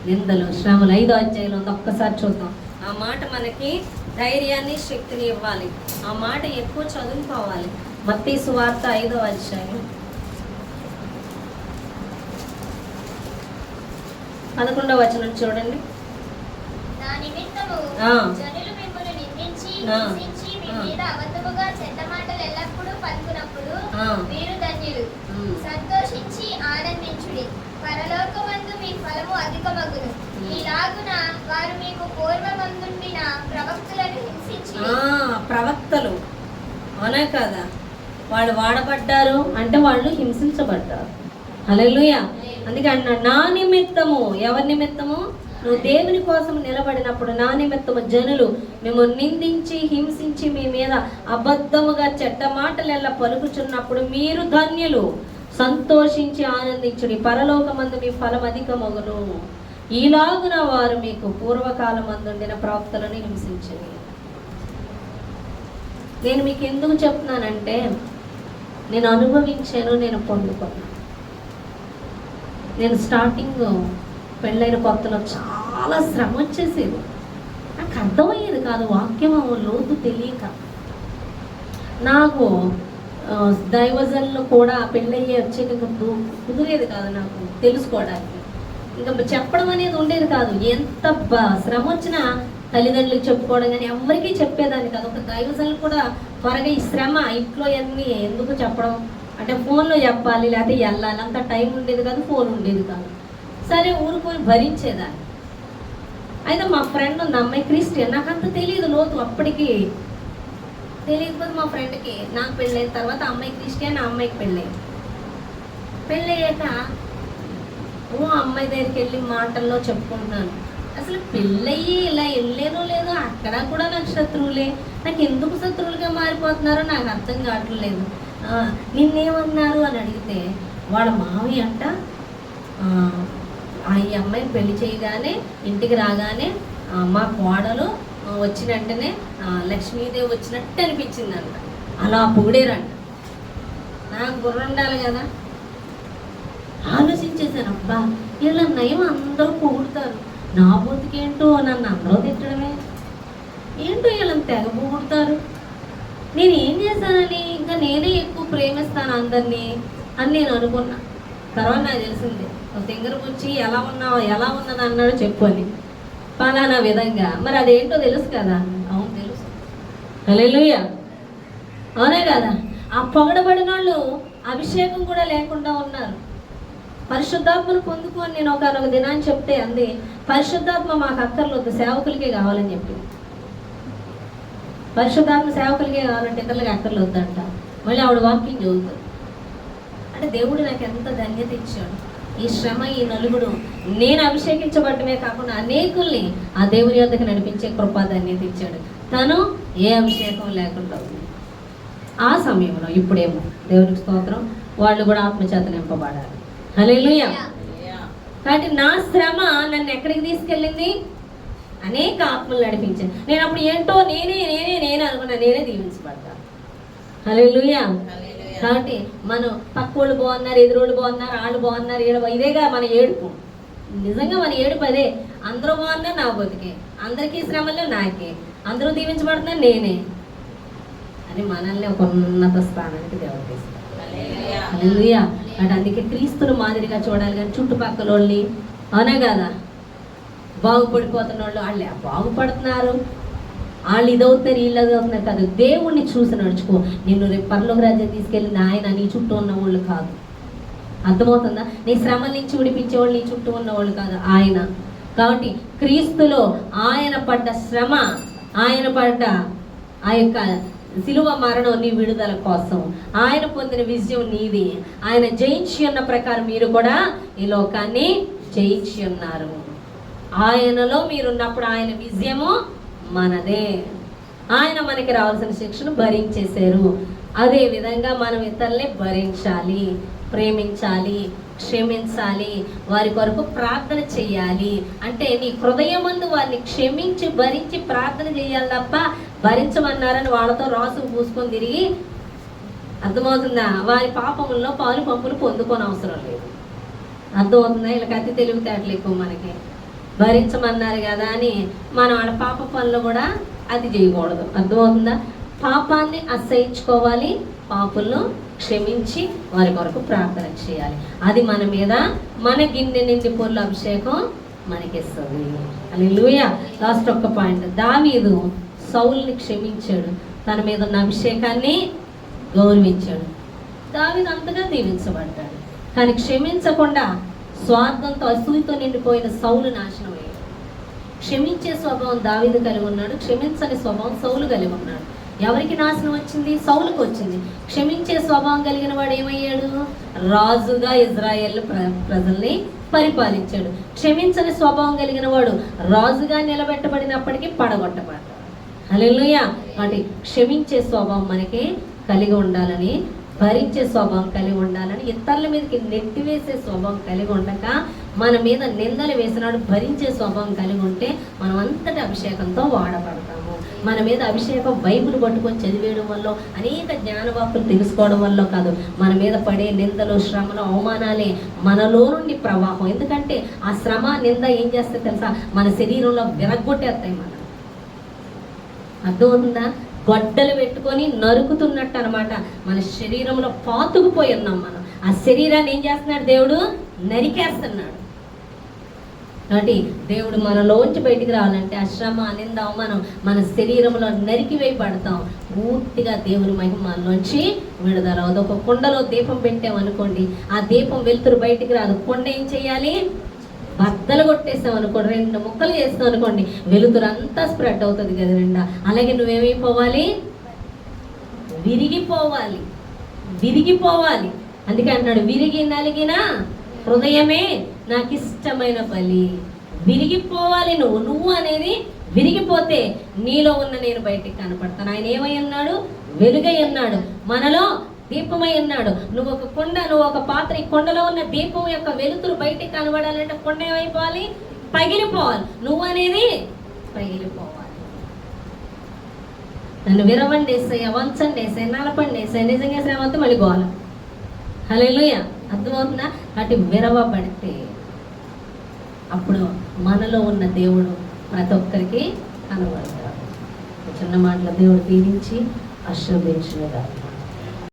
నిందలు, శ్రమలు 5వ అధ్యాయంలో ఉంది, ఒక్కసారి చూద్దాం. ఆ మాట మనకి ధైర్యాన్ని, శక్తిని ఇవ్వాలి. ఆ మాట ఎక్కువ చదువుకోవాలి. మత్తయి సువార్త 5వ అధ్యాయం 11వ వచనం చూడండి. నా నిమిత్తము ఆ. జనులు మిమ్మల్ని నిందించి ఆ. హింసించి మీ మీద అబద్ధముగా చెడ్డ మాటలు ఎల్లప్పుడూ పలుకునప్పుడు ఆ. మీరు ధన్యులు. సంతోషించి ఆనందించుడి, పరలోకమందు మీ ఫలము అధికమగును. ఈలాగున వారు మీకు పూర్వమందుండిన ప్రవక్తలను హింసించి. ప్రవక్తలు అవునా కదా, వాళ్ళు వాడబడ్డారు అంటే వాళ్ళు హింసించబడ్డారు. హల్లెలూయా. అందుకే అన్నాడు నా నిమిత్తము. ఎవరి నిమిత్తము? నువ్వు దేవుని కోసం నిలబడినప్పుడు నా నిమిత్తము జనులు మేము నిందించి హింసించి మీ మీద అబద్ధముగా చెడ్డ మాటలెల్లా పలుకుచున్నప్పుడు మీరు ధన్యులు. సంతోషించి ఆనందించుడి, పరలోకమందు మీ ఫలం అధికమగును. ఈలాగున వారు మీకు పూర్వకాలమందుండిన ప్రవక్తలను హింసించని. నేను మీకు ఎందుకు చెప్తున్నానంటే నేను అనుభవించాను, నేను పొందుకున్నాను. నేను స్టార్టింగ్ పెళ్ళైన కొత్తలో చాలా శ్రమ వచ్చేసేది. నాకు అర్థమయ్యేది కాదు, వాక్యం లోతు తెలియక. నాకు దైవజనులు కూడా పెళ్ళయ్యే వచ్చేది ఇంకా కుదిరేది కాదు నాకు తెలుసుకోవడానికి. ఇంకా చెప్పడం అనేది ఉండేది కాదు. ఎంత శ్రమ వచ్చినా తల్లిదండ్రులకు చెప్పుకోవడం కానీ ఎవరికీ చెప్పేదాన్ని కాదు. ఒక దైవజనులు కూడా త్వరగా ఈ శ్రమ ఇంట్లో అన్నీ ఎందుకు చెప్పడం అంటే ఫోన్లో చెప్పాలి, లేకపోతే వెళ్ళాలి, అంత టైం ఉండేది కాదు, ఫోన్ ఉండేది కాదు. సరే ఊరుకొని భరించేదాన్ని. అయితే మా ఫ్రెండ్ ఉంది, అమ్మాయి క్రిస్టియన్. నాకు అంత తెలియదు లోతు, అప్పటికి తెలియకపోతే మా ఫ్రెండ్కి నాకు పెళ్ళైన తర్వాత అమ్మాయి క్రిస్టియన్, ఆ అమ్మాయికి పెళ్ళయ్యాక అమ్మాయి దగ్గరికి వెళ్ళి మాటల్లో చెప్పుకుంటున్నాను. అసలు పెళ్ళయ్యి ఇలా వెళ్ళలేదో లేదో అక్కడ కూడా నాకు శత్రువులే. నాకు ఎందుకు శత్రువులుగా మారిపోతున్నారో నాకు అర్థం కావట్లేదు. నిన్నేమన్నారు అని అడిగితే వాళ్ళ మావయ్య అంట ఈ అమ్మాయిని పెళ్లి చేయగానే ఇంటికి రాగానే మా కోడలు వచ్చిన వెంటనే లక్ష్మీదేవి వచ్చినట్టు అనిపించిందంట. అలా పొగిడేరంట. నాకు బుర్ర ఉండాలి కదా, ఆలోచించేశాను. అబ్బా వీళ్ళ నయం అందరూ పొగుడుతారు, నా బతుకేంటో నన్ను అందరూ తిట్టడమే ఏంటో, వీళ్ళని తెగ పొగుడుతారు. నేను ఏం చేశానని ఇంకా నేనే ఎక్కువ ప్రేమిస్తాను అందరినీ అని నేను అనుకున్నా. తర్వాత నాకు తెలిసింది, ఒక దగ్గరకు వచ్చి ఎలా ఉన్నది అన్నాడు చెప్పు అని, పలానా విధంగా. మరి అదేంటో తెలుసు కదా? అవును తెలుసు. హల్లెలూయా. అవునే కదా? ఆ పొగడబడిన వాళ్ళు అభిషేకం కూడా లేకుండా ఉన్నారు. పరిశుద్ధాత్మను పొందుకొని నేను ఒక దినాన్ని చెప్తే అంది, పరిశుద్ధాత్మ మాకు అక్కర్లొద్దు, సేవకులకే కావాలని చెప్పి. పరిశుద్ధాత్మ సేవకులకే కావాలంటే ఇతరులకి అక్కర్లొద్దంట. మళ్ళీ ఆవిడ వాక్యం చదువుతుంది. అంటే దేవుడు నాకు ఎంత ధన్యత ఇచ్చాడు. ఈ శ్రమ, ఈ నలుగుడు నేను అభిషేకించబడమే కాకుండా అనేకుల్ని ఆ దేవుని యొద్దకు నడిపించే కృపా ధన్యత ఇచ్చాడు. తను ఏ అభిషేకం లేకుండా ఉంది. ఆ సమయంలో ఇప్పుడేమో దేవునికి స్తోత్రం, వాళ్ళు కూడా ఆత్మచేత నింపబడాలి. హల్లెలూయా. కాబట్టి నా శ్రమ నన్ను ఎక్కడికి తీసుకెళ్ళింది? అనేక ఆత్మలు నడిపించింది. నేను అప్పుడు ఏంటో నేనే అనుకున్నా, నేనే దీవించబడ్డా. హల్లెలూయా. కాబట్టి మనం పక్కోళ్ళు బాగున్నారు, ఎదురోళ్ళు బాగున్నారు, వాళ్ళు బాగున్నారు, ఇదేగా మన ఏడుపు. నిజంగా మన ఏడుపు అదే. అందరూ బాగున్నారు, నా బతికే, అందరికీ శ్రమలు నాకే, అందరూ దీవించబడుతున్నారు నేనే అని మనల్ని ఒక ఉన్నత స్థానానికి దేవుడు తీస్తాడు. హల్లెలూయా. అంటే అందుకే క్రీస్తును మాదిరిగా చూడాలి. కానీ చుట్టుపక్కల వాళ్ళని అవునా కదా, బాగుపడిపోతున్న వాళ్ళు వాళ్ళే బాగుపడుతున్నారు, వాళ్ళు ఇదవుతున్నారు, వీళ్ళు అదవుతున్నారు కాదు. దేవుణ్ణి చూసి నడుచుకో. నిన్ను రేపు పరలోక రాజ్యం తీసుకెళ్ళింది ఆయన, నీ చుట్టూ ఉన్న వాళ్ళు కాదు. అర్థమవుతుందా? నీ శ్రమ నుంచి విడిపించేవాళ్ళు నీ చుట్టూ ఉన్నవాళ్ళు కాదు, ఆయన. కాబట్టి క్రీస్తులో ఆయన పడ్డ శ్రమ, ఆయన పడ్డ ఆ యొక్క శిలువ మరణం నీ విడుదల కోసం, ఆయన పొందిన విజయం నీది. ఆయన జయించి ఉన్న ప్రకారం మీరు కూడా ఈ లోకాన్ని జయించి ఉన్నారు. ఆయనలో మీరున్నప్పుడు ఆయన విజయము మనదే. ఆయన మనకి రావాల్సిన శిక్షను భరించేశారు. అదే విధంగా మనం ఇతరుల్ని భరించాలి, ప్రేమించాలి, క్షమించాలి, వారి కొరకు ప్రార్థన చేయాలి. అంటే నీ హృదయమందు వారిని క్షమించి భరించి ప్రార్థన చేయాలి తప్ప భరించమన్నారని వాళ్ళతో రాసు పూసుకొని తిరిగి, అర్థమవుతుందా, వారి పాపముల్లో పాలు పంపులు పొందుకొని అవసరం లేదు. అర్థమవుతుందా? వీళ్ళకి అతి తెలివితేటలు ఎక్కువ. మనకి భరించమన్నారు కదా అని మనం వాళ్ళ పాప పనులు కూడా అది చేయకూడదు. అర్థమవుతుందా? పాపాన్ని అసహించుకోవాలి, పాపులను క్షమించి వారి కొరకు ప్రార్థన చేయాలి. అది మన మీద మన గిన్నె నిండి పొర్లు అభిషేకం మనకిస్తుంది. హల్లెలూయా. లాస్ట్ ఒక్క పాయింట్, దావీదు సౌలుని క్షమించాడు, తన మీద ఉన్న అభిషేకాన్ని గౌరవించాడు. దావీదు అంతగా దీవించబడ్డాడు. కానీ క్షమించకుండా స్వార్థంతో అసూయతో నిండిపోయిన సౌలు నాశనం అయ్యాడు. క్షమించే స్వభావం దావీదు కలిగి ఉన్నాడు, క్షమించని స్వభావం సౌలు కలిగి ఉన్నాడు. ఎవరికి నాశనం వచ్చింది? సౌలుకు వచ్చింది. క్షమించే స్వభావం కలిగిన వాడు ఏమయ్యాడు? రాజుగా ఇజ్రాయేల్ ప్రజల్ని పరిపాలించాడు. క్షమించని స్వభావం కలిగిన వాడు రాజుగా నిలబెట్టబడినప్పటికీ పడగొట్టబడ్డాడు. హల్లెలూయా. కాబట్టి క్షమించే స్వభావం మనకి కలిగి ఉండాలని, భరించే స్వభావం కలిగి ఉండాలని, ఇతరుల మీదకి నెట్టివేసే స్వభావం కలిగి ఉండక మన మీద నిందలు వేసినాడు భరించే స్వభావం కలిగి ఉంటే మనం అంతటి అభిషేకంతో వాడబడతాము. మన మీద అభిషేకం బైబిల్ పట్టుకొని చదివేయడం వల్ల, అనేక జ్ఞానవాక్కులు తెలుసుకోవడం వల్ల కాదు, మన మీద పడే నిందలు, శ్రమలు, అవమానాలే మనలో నుండి ప్రవాహం. ఎందుకంటే ఆ శ్రమ, నింద ఏం చేస్తే తెలుసా? మన శరీరంలో విరగ్గొట్టేస్తాయి. మనం అర్థమవుతుందా? గొడ్డలు పెట్టుకొని నరుకుతున్నట్టు అనమాట. మన శరీరంలో పాతుకుపోయి ఉన్నాం మనం. ఆ శరీరాన్ని ఏం చేస్తున్నాడు? దేవుడు నరికేస్తున్నాడు. కాబట్టి దేవుడు మనలోంచి బయటికి రావాలంటే ఆ శ్రమ, నింద, అవమానం మన శరీరంలో నరికివేయబడతాం. పూర్తిగా దేవుని మహిమ మనలోంచి విడుదల అవుతుంది. ఒక కుండలో దీపం పెట్టామనుకోండి, ఆ దీపం వెలుతురు బయటికి రాదు. కుండ ఏం చేయాలి? బద్దలు కొట్టేసాం అనుకోండి, 2 ముక్కలు చేస్తాం అనుకోండి, వెలుతురు అంతా స్ప్రెడ్ అవుతుంది కదా నిండా. అలాగే నువ్వేమైపోవాలి? విరిగిపోవాలి. విరిగిపోవాలి. అందుకే అంటున్నాడు, విరిగి నలిగిన హృదయమే నాకు ఇష్టమైన బలి. విరిగిపోవాలి. నువ్వు అనేది విరిగిపోతే నీలో ఉన్న నేను బయటికి కనపడతాను. ఆయన ఏమై ఉన్నాడు? వెలుగై ఉన్నాడు, మనలో దీపమై ఉన్నాడు. నువ్వు ఒక కుండ, నువ్వు ఒక పాత్ర. ఈ కుండలో ఉన్న దీపం యొక్క వెలుతురు బయటికి కనబడాలంటే కుండ ఏమైపోవాలి? పగిలిపోవాలి. నువ్వు అనేది పగిలిపోవాలి. నన్ను విరవండేసాయి, వంచండేసాయి, నలపండేసాయి, నిజంగా శ్రమంతా మళ్ళీ గోల. హల్లెలూయా. అర్థమవుతుందా? అటు విరవబడితే అప్పుడు మనలో ఉన్న దేవుడు ప్రతి ఒక్కరికి కనబడతాడు. చిన్న మాటల దేవుడు దీవించి ఆశీర్వదించును గాక.